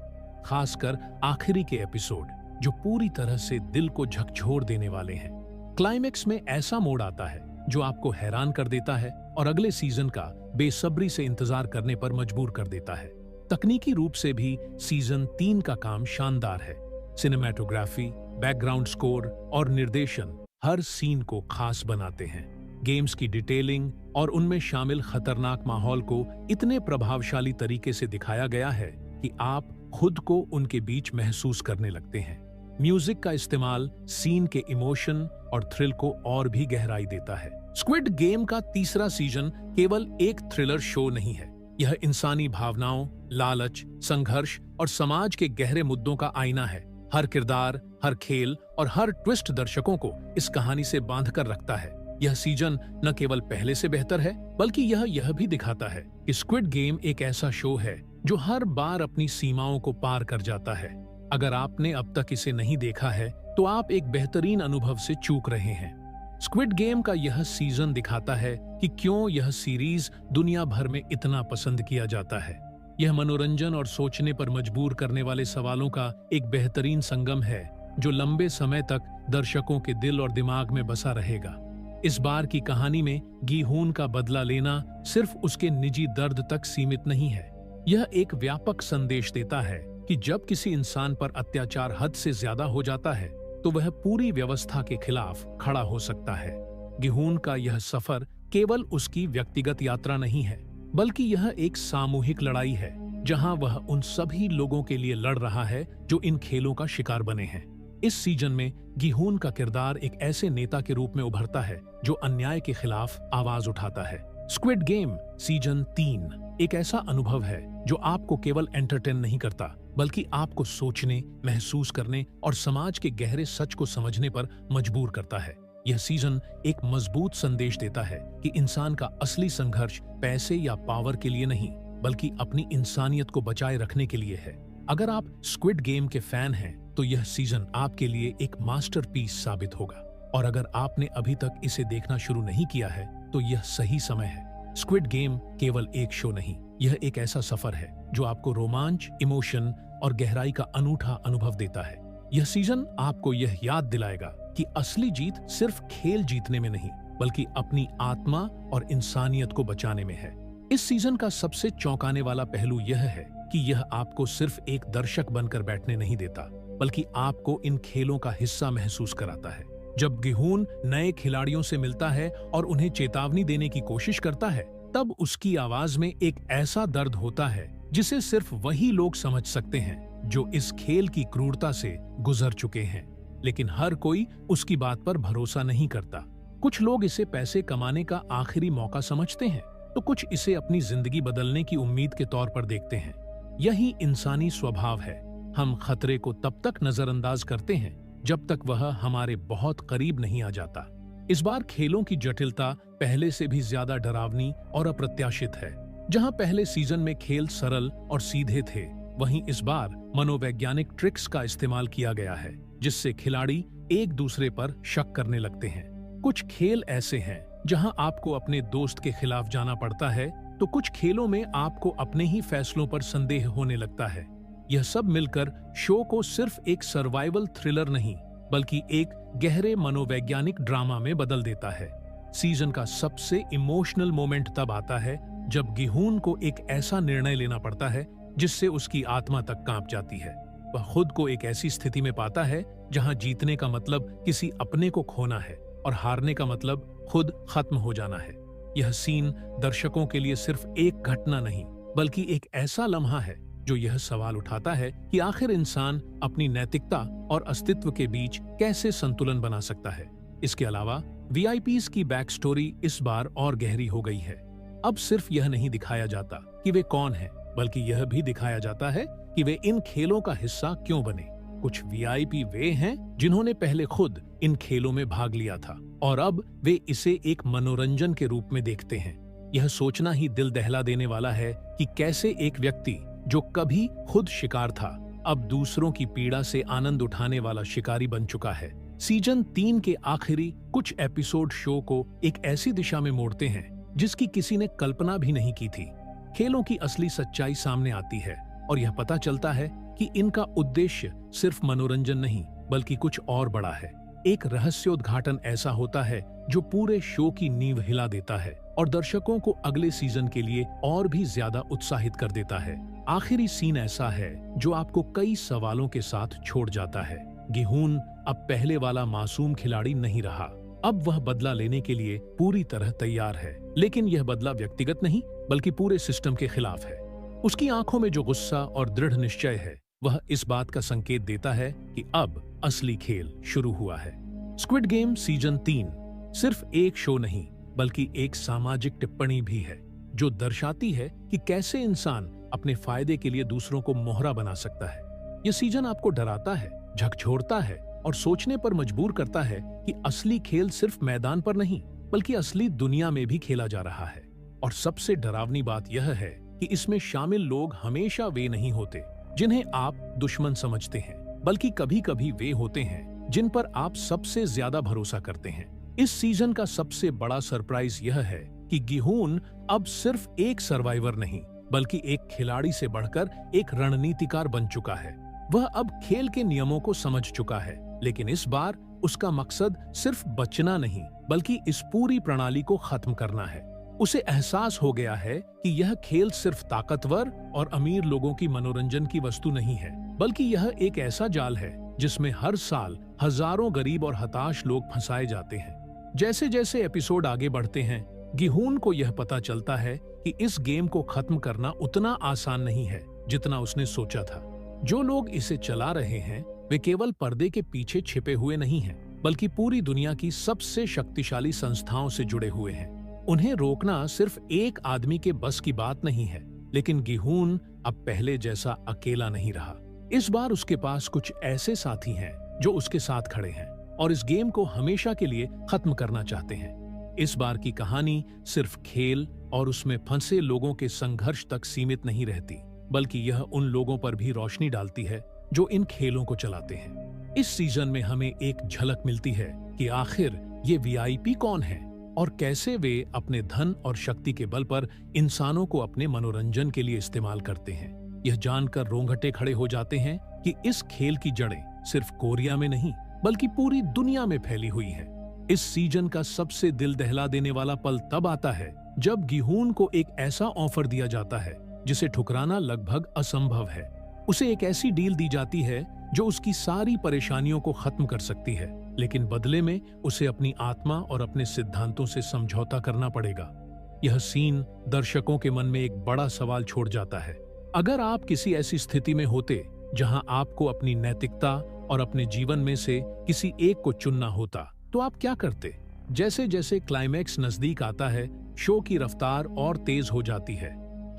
खासकर आखिरी के एपिसोड जो पूरी तरह से दिल को झकझोर देने वाले हैं। क्लाइमेक्स में ऐसा मोड़ आता है जो आपको हैरान कर देता है और अगले सीजन का बेसब्री से इंतजार करने पर मजबूर कर देता है। तकनीकी रूप से भी सीजन 3 का काम शानदार है। सिनेमैटोग्राफी, बैकग्राउंड स्कोर और निर्देशन हर सीन को खास बनाते हैं। गेम्स की डिटेलिंग और उनमें शामिल खतरनाक माहौल को इतने प्रभावशाली तरीके से दिखाया गया है कि आप खुद को उनके बीच महसूस करने लगते हैं। म्यूजिक का इस्तेमाल सीन के इमोशन और थ्रिल को और भी गहराई देता है। स्क्विड गेम का तीसरा सीजन केवल एक थ्रिलर शो नहीं है, यह इंसानी भावनाओं, लालच, संघर्ष और समाज के गहरे मुद्दों का आईना है। हर किरदार, हर खेल और हर ट्विस्ट दर्शकों को इस कहानी से बांध कर रखता है। यह सीजन न केवल पहले से बेहतर है, बल्कि यह भी दिखाता है कि स्क्विड गेम एक ऐसा शो है जो हर बार अपनी सीमाओं को पार कर जाता है। अगर आपने अब तक इसे नहीं देखा है, तो आप एक बेहतरीन अनुभव से चूक रहे हैं। स्क्विड गेम का यह सीजन दिखाता है कि क्यों यह सीरीज दुनिया भर में इतना पसंद किया जाता है। यह मनोरंजन और सोचने पर मजबूर करने वाले सवालों का एक बेहतरीन संगम है जो लंबे समय तक दर्शकों के दिल और दिमाग में बसा रहेगा। इस बार की कहानी में गी-हून का बदला लेना सिर्फ उसके निजी दर्द तक सीमित नहीं है। यह एक व्यापक संदेश देता है कि जब किसी इंसान पर अत्याचार हद से ज्यादा हो जाता है, तो वह पूरी व्यवस्था के खिलाफ खड़ा हो सकता है। गी-हून का यह सफर केवल उसकी व्यक्तिगत यात्रा नहीं है, बल्कि यह एक सामूहिक लड़ाई है जहां वह उन सभी लोगों के लिए लड़ रहा है जो इन खेलों का शिकार बने हैं। इस सीजन में गी-हून का किरदार एक ऐसे नेता के रूप में उभरता है जो अन्याय के खिलाफ आवाज उठाता है। स्क्विड गेम सीजन 3 एक ऐसा अनुभव है जो आपको केवल एंटरटेन नहीं करता, बल्कि आपको सोचने, महसूस करने और समाज के गहरे सच को समझने पर मजबूर करता है। यह सीजन एक मजबूत संदेश देता है कि इंसान का असली संघर्ष पैसे या पावर के लिए नहीं, बल्कि अपनी इंसानियत को बचाए रखने के लिए है। अगर आप स्क्विड गेम के फैन हैं, तो यह सीजन आपके लिए एक मास्टरपीस साबित होगा। और अगर आपने अभी तक इसे देखना शुरू नहीं किया है, तो यह सही समय है। स्क्विड गेम केवल एक शो नहीं, यह एक ऐसा सफर है जो आपको रोमांच, इमोशन और गहराई का अनूठा अनुभव देता है। यह सीजन आपको यह याद दिलाएगा कि असली जीत सिर्फ खेल जीतने में नहीं, बल्कि अपनी आत्मा और इंसानियत को बचाने में है। इस सीजन का सबसे चौंकाने वाला पहलू यह है कि यह आपको सिर्फ एक दर्शक बनकर बैठने नहीं देता, बल्कि आपको इन खेलों का हिस्सा महसूस कराता है। जब गी-हून नए खिलाड़ियों से मिलता है और उन्हें चेतावनी देने की कोशिश करता है, तब उसकी आवाज में एक ऐसा दर्द होता है जिसे सिर्फ वही लोग समझ सकते हैं जो इस खेल की क्रूरता से गुजर चुके हैं। लेकिन हर कोई उसकी बात पर भरोसा नहीं करता। कुछ लोग इसे पैसे कमाने का आखिरी मौका समझते हैं, तो कुछ इसे अपनी जिंदगी बदलने की उम्मीद के तौर पर देखते हैं। यही इंसानी स्वभाव है। हम खतरे को तब तक नजरअंदाज करते हैं जब तक वह हमारे बहुत करीब नहीं आ जाता। इस बार खेलों की जटिलता पहले से भी ज्यादा डरावनी और अप्रत्याशित है। जहां पहले सीजन में खेल सरल और सीधे थे, वहीं इस बार मनोवैज्ञानिक ट्रिक्स का इस्तेमाल किया गया है, जिससे खिलाड़ी एक दूसरे पर शक करने लगते हैं। कुछ खेल ऐसे हैं जहां आपको अपने दोस्त के खिलाफ जाना पड़ता है, तो कुछ खेलों में आपको अपने ही फैसलों पर संदेह होने लगता है। यह सब मिलकर शो को सिर्फ एक सर्वाइवल थ्रिलर नहीं, बल्कि एक गहरे मनोवैज्ञानिक ड्रामा में बदल देता है। सीजन का सबसे इमोशनल मोमेंट तब आता है जब गी-हून को एक ऐसा निर्णय लेना पड़ता है जिससे उसकी आत्मा तक कांप जाती है। वह खुद को एक ऐसी स्थिति में पाता है जहां जीतने का मतलब किसी अपने को खोना है और हारने का मतलब खुद खत्म हो जाना है। यह सीन दर्शकों के लिए सिर्फ एक घटना नहीं, बल्कि एक ऐसा लम्हा है जो यह सवाल उठाता है कि आखिर इंसान अपनी नैतिकता और अस्तित्व के बीच कैसे संतुलन बना सकता है। इसके अलावा वीआईपीज की बैक स्टोरी इस बार और गहरी हो गई है। अब सिर्फ यह नहीं दिखाया जाता कि वे कौन हैं, बल्कि यह भी दिखाया जाता है कि वे इन खेलों का हिस्सा क्यों बने। कुछ वीआईपी वे हैं जिन्होंने पहले खुद इन खेलों में भाग लिया था और अब वे इसे एक मनोरंजन के रूप में देखते हैं। यह सोचना ही दिल दहला देने वाला है कि कैसे एक व्यक्ति जो कभी खुद शिकार था, अब दूसरों की पीड़ा से आनंद उठाने वाला शिकारी बन चुका है। सीजन 3 के आखिरी कुछ एपिसोड शो को एक ऐसी दिशा में मोड़ते हैं जिसकी किसी ने कल्पना भी नहीं की थी। खेलों की असली सच्चाई सामने आती है और यह पता चलता है कि इनका उद्देश्य सिर्फ मनोरंजन नहीं बल्कि कुछ और बड़ा है। एक रहस्योद्घाटन ऐसा होता है जो पूरे शो की नींव हिला देता है और दर्शकों को अगले सीजन के लिए और भी ज्यादा उत्साहित कर देता है। आखिरी सीन ऐसा है जो आपको कई सवालों के साथ छोड़ जाता है। गिहून अब पहले वाला मासूम खिलाड़ी नहीं रहा। अब वह बदला लेने के लिए पूरी तरह तैयार है, लेकिन यह बदला व्यक्तिगत नहीं बल्कि पूरे सिस्टम के खिलाफ है। उसकी आंखों में जो गुस्सा और दृढ़ निश्चय है वह इस बात का संकेत देता है कि अब असली खेल शुरू हुआ है। स्क्विड गेम सीजन 3 सिर्फ एक शो नहीं बल्कि एक सामाजिक टिप्पणी भी है जो दर्शाती है कि कैसे इंसान अपने फायदे के लिए दूसरों को मोहरा बना सकता है। यह सीजन आपको डराता है, झकझोरता है और सोचने पर मजबूर करता है कि असली खेल सिर्फ मैदान पर नहीं बल्कि असली दुनिया में भी खेला जा रहा है। और सबसे डरावनी बात यह है कि इसमें शामिल लोग हमेशा वे नहीं होते जिन्हें आप दुश्मन समझते हैं, बल्कि कभी कभी वे होते हैं जिन पर आप सबसे ज्यादा भरोसा करते हैं। इस सीजन का सबसे बड़ा सरप्राइज यह है कि गिहून अब सिर्फ एक सर्वाइवर नहीं बल्कि एक खिलाड़ी से बढ़कर एक रणनीतिकार बन चुका है। वह अब खेल के नियमों को समझ चुका है, लेकिन इस बार उसका मकसद सिर्फ बचना नहीं बल्कि इस पूरी प्रणाली को खत्म करना है। उसे एहसास हो गया है कि यह खेल सिर्फ ताकतवर और अमीर लोगों की मनोरंजन की वस्तु नहीं है, बल्कि यह एक ऐसा जाल है जिसमें हर साल हजारों गरीब और हताश लोग फंसाए जाते हैं। जैसे जैसे एपिसोड आगे बढ़ते हैं, गिहून को यह पता चलता है कि इस गेम को खत्म करना उतना आसान नहीं है जितना उसने सोचा था। जो लोग इसे चला रहे हैं वे केवल पर्दे के पीछे छिपे हुए नहीं हैं, बल्कि पूरी दुनिया की सबसे शक्तिशाली संस्थाओं से जुड़े हुए हैं। उन्हें रोकना सिर्फ एक आदमी के बस की बात नहीं है, लेकिन गिहून अब पहले जैसा अकेला नहीं रहा। इस बार उसके पास कुछ ऐसे साथी हैं जो उसके साथ खड़े हैं और इस गेम को हमेशा के लिए खत्म करना चाहते हैं। इस बार की कहानी सिर्फ खेल और उसमें फंसे लोगों के संघर्ष तक सीमित नहीं रहती, बल्कि यह उन लोगों पर भी रोशनी डालती है जो इन खेलों को चलाते हैं। इस सीजन में हमें एक झलक मिलती है कि आखिर ये वीआईपी कौन है और कैसे वे अपने धन और शक्ति के बल पर इंसानों को अपने मनोरंजन के लिए इस्तेमाल करते हैं। यह जानकर रोंगटे खड़े हो जाते हैं कि इस खेल की जड़ें सिर्फ कोरिया में नहीं बल्कि पूरी दुनिया में फैली हुई हैं। इस सीजन का सबसे दिल दहला देने वाला पल तब आता है जब गिहून को एक ऐसा ऑफर दिया जाता है जिसे ठुकराना लगभग असंभव है। उसे एक ऐसी डील दी जाती है जो उसकी सारी परेशानियों को खत्म कर सकती है, लेकिन बदले में उसे अपनी आत्मा और अपने सिद्धांतों से समझौता करना पड़ेगा। यह सीन दर्शकों के मन में एक बड़ा सवाल छोड़ जाता है। अगर आप किसी ऐसी स्थिति में होते जहां आपको अपनी नैतिकता और अपने जीवन में से किसी एक को चुनना होता, तो आप क्या करते? जैसे जैसे क्लाइमैक्स नजदीक आता है, शो की रफ्तार और तेज हो जाती है।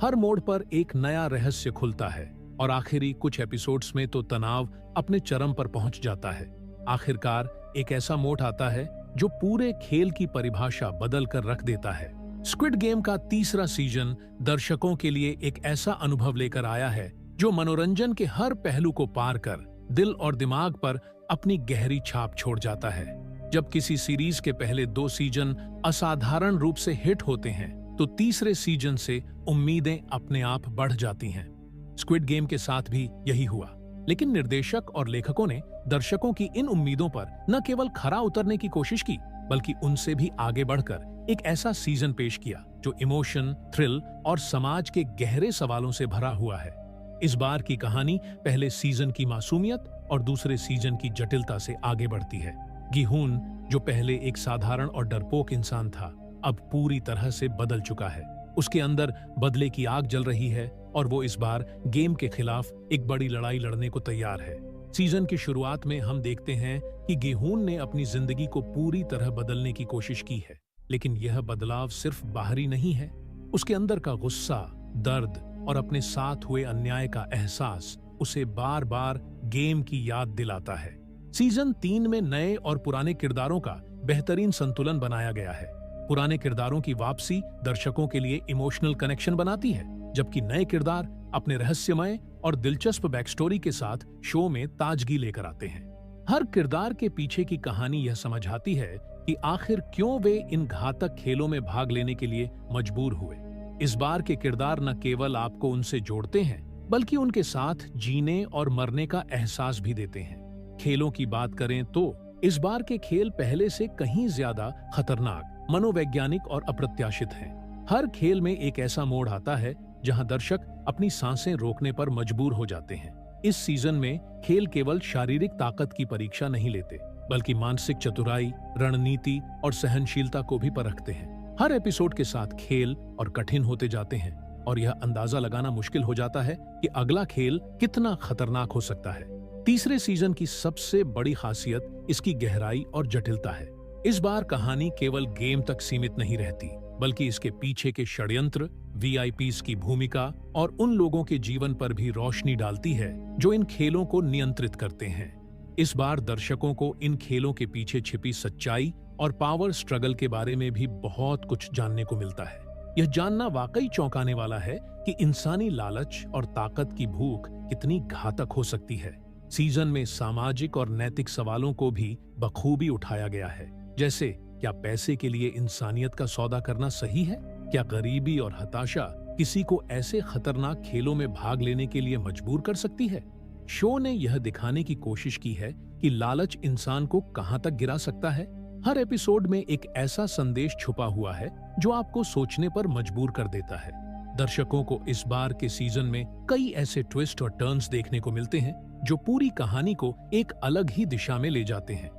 हर मोड़ पर एक नया रहस्य खुलता है और आखिरी कुछ एपिसोड्स में तो तनाव अपने चरम पर पहुंच जाता है। आखिरकार एक ऐसा मोड़ आता है जो पूरे खेल की परिभाषा बदल कर रख देता है। स्क्विड गेम का तीसरा सीजन दर्शकों के लिए एक ऐसा अनुभव लेकर आया है जो मनोरंजन के हर पहलू को पार कर दिल और दिमाग पर अपनी गहरी छाप छोड़ जाता है। जब किसी सीरीज के पहले 2 सीजन असाधारण रूप से हिट होते हैं, तो तीसरे सीजन से उम्मीदें अपने आप बढ़ जाती हैं। स्क्विड गेम के साथ भी यही हुआ, लेकिन निर्देशक और लेखकों ने दर्शकों की इन उम्मीदों पर न केवल खरा उतरने की कोशिश की, बल्कि उनसे भी आगे बढ़कर एक ऐसा सीजन पेश किया जो इमोशन, थ्रिल और समाज के गहरे सवालों से भरा हुआ है। इस बार की कहानी पहले सीजन की मासूमियत और दूसरे सीजन की जटिलता से आगे बढ़ती है। गिहून, जो पहले एक साधारण और डरपोक इंसान था, अब पूरी तरह से बदल चुका है। उसके अंदर बदले की आग जल रही है और वो इस बार गेम के खिलाफ एक बड़ी लड़ाई लड़ने को तैयार है। सीजन की शुरुआत में हम देखते हैं कि गिहून ने अपनी जिंदगी को पूरी तरह बदलने की कोशिश की है, लेकिन यह बदलाव सिर्फ बाहरी नहीं है। उसके अंदर का गुस्सा, दर्द और अपने साथ हुए अन्याय का एहसास उसे बार बार गेम की याद दिलाता है। सीजन 3 में नए और पुराने किरदारों का बेहतरीन संतुलन बनाया गया है। पुराने किरदारों की वापसी दर्शकों के लिए इमोशनल कनेक्शन बनाती है, जबकि नए किरदार अपने रहस्यमय और दिलचस्प बैकस्टोरी के साथ शो में ताजगी लेकर आते हैं। हर किरदार के पीछे की कहानी यह समझाती है कि आखिर क्यों वे इन घातक खेलों में भाग लेने के लिए मजबूर हुए। इस बार के किरदार न केवल आपको उनसे जोड़ते हैं, बल्कि उनके साथ जीने और मरने का एहसास भी देते हैं। खेलों की बात करें तो इस बार के खेल पहले से कहीं ज्यादा खतरनाक, मनोवैज्ञानिक और अप्रत्याशित हैं। हर खेल में एक ऐसा मोड़ आता है जहां दर्शक अपनी सांसें रोकने पर मजबूर हो जाते हैं। इस सीजन में खेल केवल शारीरिक ताकत की परीक्षा नहीं लेते, बल्कि मानसिक चतुराई, रणनीति और सहनशीलता को भी परखते हैं। हर एपिसोड के साथ खेल और कठिन होते जाते हैं और यह अंदाजा लगाना मुश्किल हो जाता है कि अगला खेल कितना खतरनाक हो सकता है। तीसरे सीजन की सबसे बड़ी खासियत इसकी गहराई और जटिलता है। इस बार कहानी केवल गेम तक सीमित नहीं रहती, बल्कि इसके पीछे के षड्यंत्र, वीआईपीज की भूमिका और उन लोगों के जीवन पर भी रोशनी डालती है जो इन खेलों को नियंत्रित करते हैं। इस बार दर्शकों को इन खेलों के पीछे छिपी सच्चाई और पावर स्ट्रगल के बारे में भी बहुत कुछ जानने को मिलता है। यह जानना वाकई चौंकाने वाला है कि इंसानी लालच और ताकत की भूख कितनी घातक हो सकती है। सीजन में सामाजिक और नैतिक सवालों को भी बखूबी उठाया गया है, जैसे क्या पैसे के लिए इंसानियत का सौदा करना सही है? क्या गरीबी और हताशा किसी को ऐसे खतरनाक खेलों में भाग लेने के लिए मजबूर कर सकती है? शो ने यह दिखाने की कोशिश की है कि लालच इंसान को कहां तक गिरा सकता है। हर एपिसोड में एक ऐसा संदेश छुपा हुआ है जो आपको सोचने पर मजबूर कर देता है। दर्शकों को इस बार के सीजन में कई ऐसे ट्विस्ट और टर्न्स देखने को मिलते हैं जो पूरी कहानी को एक अलग ही दिशा में ले जाते हैं।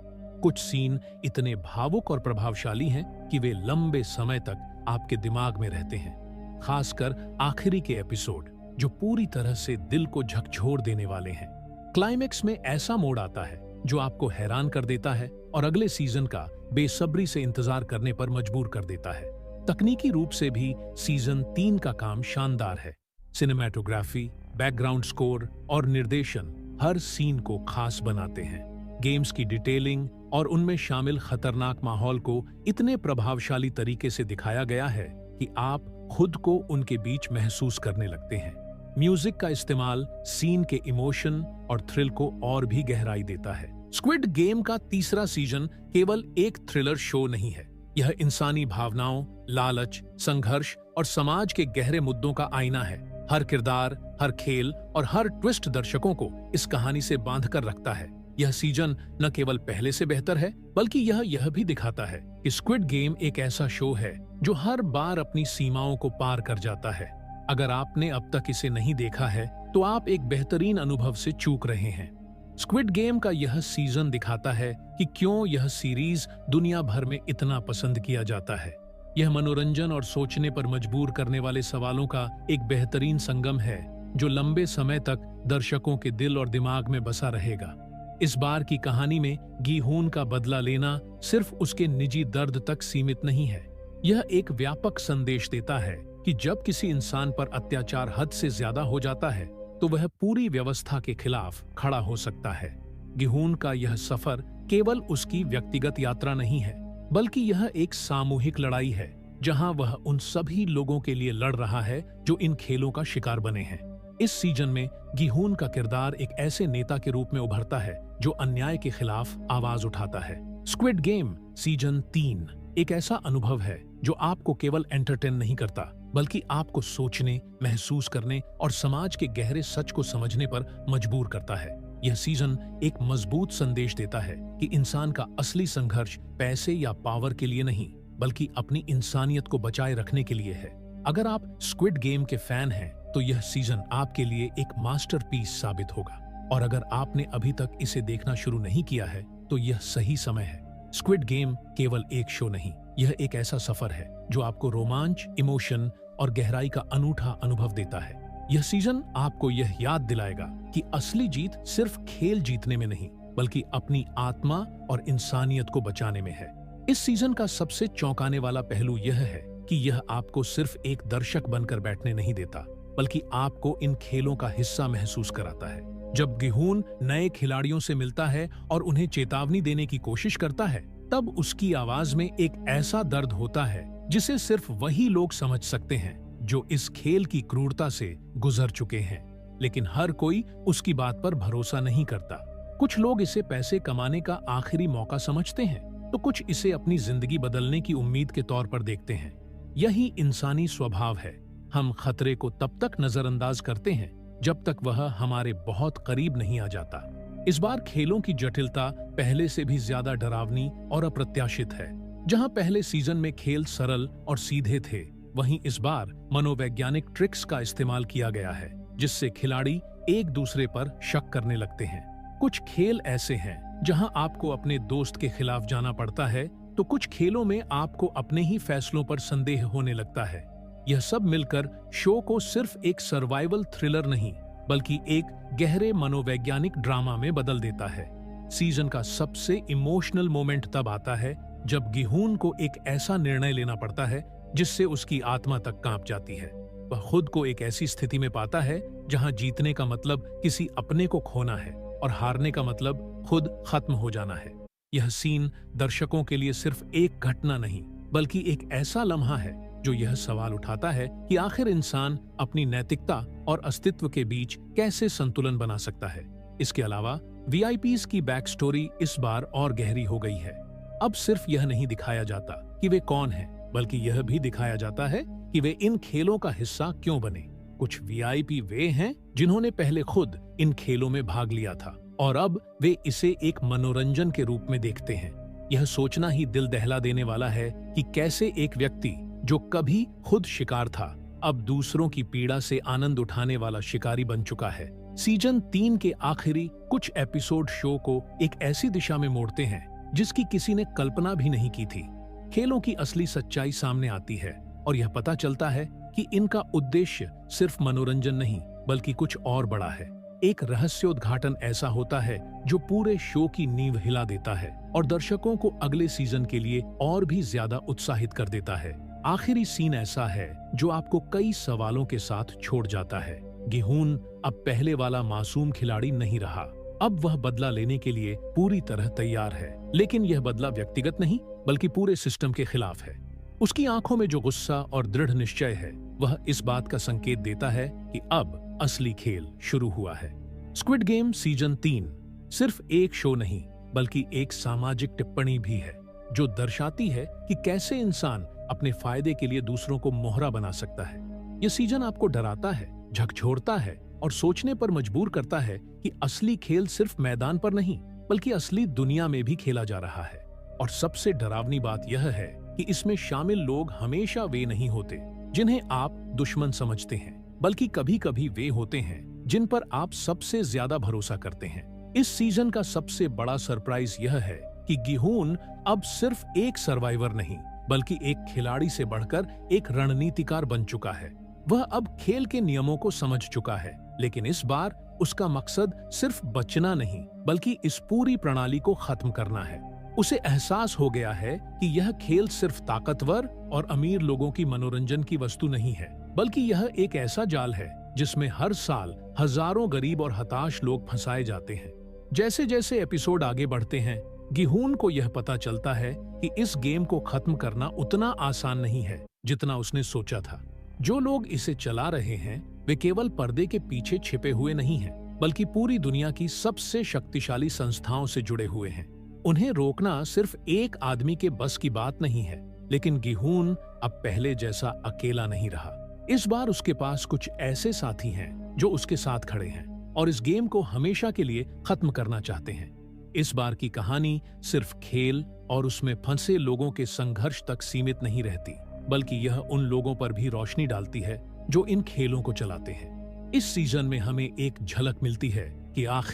कुछ सीन इतने भावुक और प्रभावशाली हैं कि वे लंबे समय तक आपके दिमाग में रहते हैं, खासकर आखिरी के एपिसोड जो पूरी तरह से दिल को झकझोर देने वाले हैं। क्लाइमेक्स में ऐसा मोड़ आता है जो आपको हैरान कर देता है और अगले सीजन का बेसब्री से इंतजार करने पर मजबूर कर देता है। तकनीकी रूप से भी सीजन 3 का काम शानदार है। सिनेमैटोग्राफी, बैकग्राउंड स्कोर और निर्देशन हर सीन को खास बनाते हैं। गेम्स की डिटेलिंग और उनमें शामिल खतरनाक माहौल को इतने प्रभावशाली तरीके से दिखाया गया है कि आप खुद को उनके बीच महसूस करने लगते हैं। म्यूजिक का इस्तेमाल सीन के इमोशन और थ्रिल को और भी गहराई देता है। स्क्विड गेम का तीसरा सीजन केवल एक थ्रिलर शो नहीं है, यह इंसानी भावनाओं, लालच, संघर्ष और समाज के गहरे मुद्दों का आईना है। हर किरदार, हर खेल और हर ट्विस्ट दर्शकों को इस कहानी से बांध कर रखता है। यह सीजन न केवल पहले से बेहतर है, बल्कि यह भी दिखाता है कि स्क्विड गेम एक ऐसा शो है जो हर बार अपनी सीमाओं को पार कर जाता है। अगर आपने अब तक इसे नहीं देखा है तो आप एक बेहतरीन अनुभव से चूक रहे हैं। स्क्विड गेम का यह सीजन दिखाता है कि क्यों यह सीरीज दुनिया भर में इतना पसंद किया जाता है। यह मनोरंजन और सोचने पर मजबूर करने वाले सवालों का एक बेहतरीन संगम है जो लंबे समय तक दर्शकों के दिल और दिमाग में बसा रहेगा। इस बार की कहानी में गी-हून का बदला लेना सिर्फ उसके निजी दर्द तक सीमित नहीं है। यह एक व्यापक संदेश देता है कि जब किसी इंसान पर अत्याचार हद से ज्यादा हो जाता है तो वह पूरी व्यवस्था के खिलाफ खड़ा हो सकता है। गी-हून का यह सफर केवल उसकी व्यक्तिगत यात्रा नहीं है, बल्कि यह एक सामूहिक लड़ाई है जहां वह उन सभी लोगों के लिए लड़ रहा है जो इन खेलों का शिकार बने हैं। इस सीजन में गी-हून का किरदार एक ऐसे नेता के रूप में उभरता है जो अन्याय के खिलाफ आवाज उठाता है। स्क्विड गेम सीजन 3 एक ऐसा अनुभव है जो आपको केवल एंटरटेन नहीं करता, बल्कि आपको सोचने, महसूस करने और समाज के गहरे सच को समझने पर मजबूर करता है। यह सीजन एक मजबूत संदेश देता है कि इंसान का असली संघर्ष पैसे या पावर के लिए नहीं, बल्कि अपनी इंसानियत को बचाए रखने के लिए है। अगर आप स्क्विड गेम के फैन हैं तो यह सीजन आपके लिए एक मास्टरपीस साबित होगा, और अगर आपने अभी तक इसे देखना शुरू नहीं किया है तो यह सही समय है। स्क्विड गेम केवल एक शो नहीं, यह एक ऐसा सफर है जो आपको रोमांच, इमोशन और गहराई का अनूठा अनुभव देता है। यह सीजन आपको यह याद दिलाएगा कि असली जीत सिर्फ खेल जीतने में नहीं, बल्कि अपनी आत्मा और इंसानियत को बचाने में है। इस सीजन का सबसे चौंकाने वाला पहलू यह है कि यह आपको सिर्फ एक दर्शक बनकर बैठने नहीं देता, बल्कि आपको इन खेलों का हिस्सा महसूस कराता है। जब गी-हून नए खिलाड़ियों से मिलता है और उन्हें चेतावनी देने की कोशिश करता है, तब उसकी आवाज में एक ऐसा दर्द होता है जिसे सिर्फ वही लोग समझ सकते हैं जो इस खेल की क्रूरता से गुजर चुके हैं। लेकिन हर कोई उसकी बात पर भरोसा नहीं करता। कुछ लोग इसे पैसे कमाने का आखिरी मौका समझते हैं, तो कुछ इसे अपनी जिंदगी बदलने की उम्मीद के तौर पर देखते हैं। यही इंसानी स्वभाव है। हम खतरे को तब तक नजरअंदाज करते हैं जब तक वह हमारे बहुत करीब नहीं आ जाता। इस बार खेलों की जटिलता पहले से भी ज्यादा डरावनी और अप्रत्याशित है। जहां पहले सीजन में खेल सरल और सीधे थे, वहीं इस बार मनोवैज्ञानिक ट्रिक्स का इस्तेमाल किया गया है, जिससे खिलाड़ी एक दूसरे पर शक करने लगते हैं। कुछ खेल ऐसे हैं जहां आपको अपने दोस्त के खिलाफ जाना पड़ता है, तो कुछ खेलों में आपको अपने ही फैसलों पर संदेह होने लगता है। यह सब मिलकर शो को सिर्फ एक सर्वाइवल थ्रिलर नहीं, बल्कि एक गहरे मनोवैज्ञानिक ड्रामा में बदल देता है। सीजन का सबसे इमोशनल मोमेंट तब आता है जब गिहून को एक ऐसा निर्णय लेना पड़ता है जिससे उसकी आत्मा तक कांप जाती है। वह खुद को एक ऐसी स्थिति में पाता है जहां जीतने का मतलब किसी अपने को खोना है और हारने का मतलब खुद खत्म हो जाना है। यह सीन दर्शकों के लिए सिर्फ एक घटना नहीं, बल्कि एक ऐसा लम्हा है जो यह सवाल उठाता है कि आखिर इंसान अपनी नैतिकता और अस्तित्व के बीच कैसे संतुलन बना सकता है। इसके अलावा वीआईपीज की बैक स्टोरी इस बार और गहरी हो गई है। अब सिर्फ यह नहीं दिखाया जाता कि वे कौन हैं, बल्कि यह भी दिखाया जाता है कि वे इन खेलों का हिस्सा क्यों बने। कुछ वीआईपी वे हैं जिन्होंने पहले खुद इन खेलों में भाग लिया था और अब वे इसे एक मनोरंजन के रूप में देखते हैं। यह सोचना ही दिल दहला देने वाला है कि कैसे एक व्यक्ति जो कभी खुद शिकार था, अब दूसरों की पीड़ा से आनंद उठाने वाला शिकारी बन चुका है। सीजन 3 के आखिरी कुछ एपिसोड शो को एक ऐसी दिशा में मोड़ते हैं जिसकी किसी ने कल्पना भी नहीं की थी। खेलों की असली सच्चाई सामने आती है और यह पता चलता है कि इनका उद्देश्य सिर्फ मनोरंजन नहीं, बल्कि कुछ और बड़ा है। एक रहस्योद्घाटन ऐसा होता है जो पूरे शो की नींव हिला देता है और दर्शकों को अगले सीजन के लिए और भी ज्यादा उत्साहित कर देता है। आखिरी सीन ऐसा है जो आपको कई सवालों के साथ छोड़ जाता है। गिहून अब पहले वाला मासूम खिलाड़ी नहीं रहा। अब वह बदला लेने के लिए पूरी तरह तैयार है, लेकिन यह बदला व्यक्तिगत नहीं, बल्कि पूरे सिस्टम के खिलाफ है। उसकी आंखों में जो गुस्सा और दृढ़ निश्चय है, वह इस बात का संकेत देता है कि अब असली खेल शुरू हुआ है। स्क्विड गेम सीजन 3 सिर्फ एक शो नहीं, बल्कि एक सामाजिक टिप्पणी भी है, जो दर्शाती है कि कैसे इंसान अपने फायदे के लिए दूसरों को मोहरा बना सकता है। यह सीजन आपको डराता है, झकझोरता है और सोचने पर मजबूर करता है कि असली खेल सिर्फ मैदान पर नहीं, बल्कि असली दुनिया में भी खेला जा रहा है। और सबसे डरावनी बात यह है कि इसमें शामिल लोग हमेशा वे नहीं होते जिन्हें आप दुश्मन समझते हैं, बल्कि कभी कभी वे होते हैं जिन पर आप सबसे ज्यादा भरोसा करते हैं। इस सीजन का सबसे बड़ा सरप्राइज यह है कि गिहून अब सिर्फ एक सर्वाइवर नहीं, बल्कि एक खिलाड़ी से बढ़कर एक रणनीतिकार बन चुका है। वह अब खेल के नियमों को समझ चुका है, लेकिन इस बार उसका मकसद सिर्फ बचना नहीं, बल्कि इस पूरी प्रणाली को खत्म करना है। उसे एहसास हो गया है कि यह खेल सिर्फ ताकतवर और अमीर लोगों की मनोरंजन की वस्तु नहीं है, बल्कि यह एक ऐसा जाल है जिसमें हर साल हजारों गरीब और हताश लोग फंसाए जाते हैं। जैसे जैसे एपिसोड आगे बढ़ते हैं, गिहून को यह पता चलता है कि इस गेम को खत्म करना उतना आसान नहीं है जितना उसने सोचा था। जो लोग इसे चला रहे हैं, वे केवल पर्दे के पीछे छिपे हुए नहीं हैं, बल्कि पूरी दुनिया की सबसे शक्तिशाली संस्थाओं से जुड़े हुए हैं। उन्हें रोकना सिर्फ एक आदमी के बस की बात नहीं है, लेकिन गिहून अब पहले जैसा अकेला नहीं रहा। इस बार उसके पास कुछ ऐसे साथी हैं जो उसके साथ खड़े हैं और इस गेम को हमेशा के लिए खत्म करना चाहते हैं। इस बार की कहानी सिर्फ खेल और उसमें फंसे लोगों के संघर्ष तक सीमित नहीं रहती, बल्कि यह उन लोगों पर भी रोशनी डालती है जो इन खेलों को चलाते हैं। इस सीजन में हमें एक झलक मिलती है कि आखिर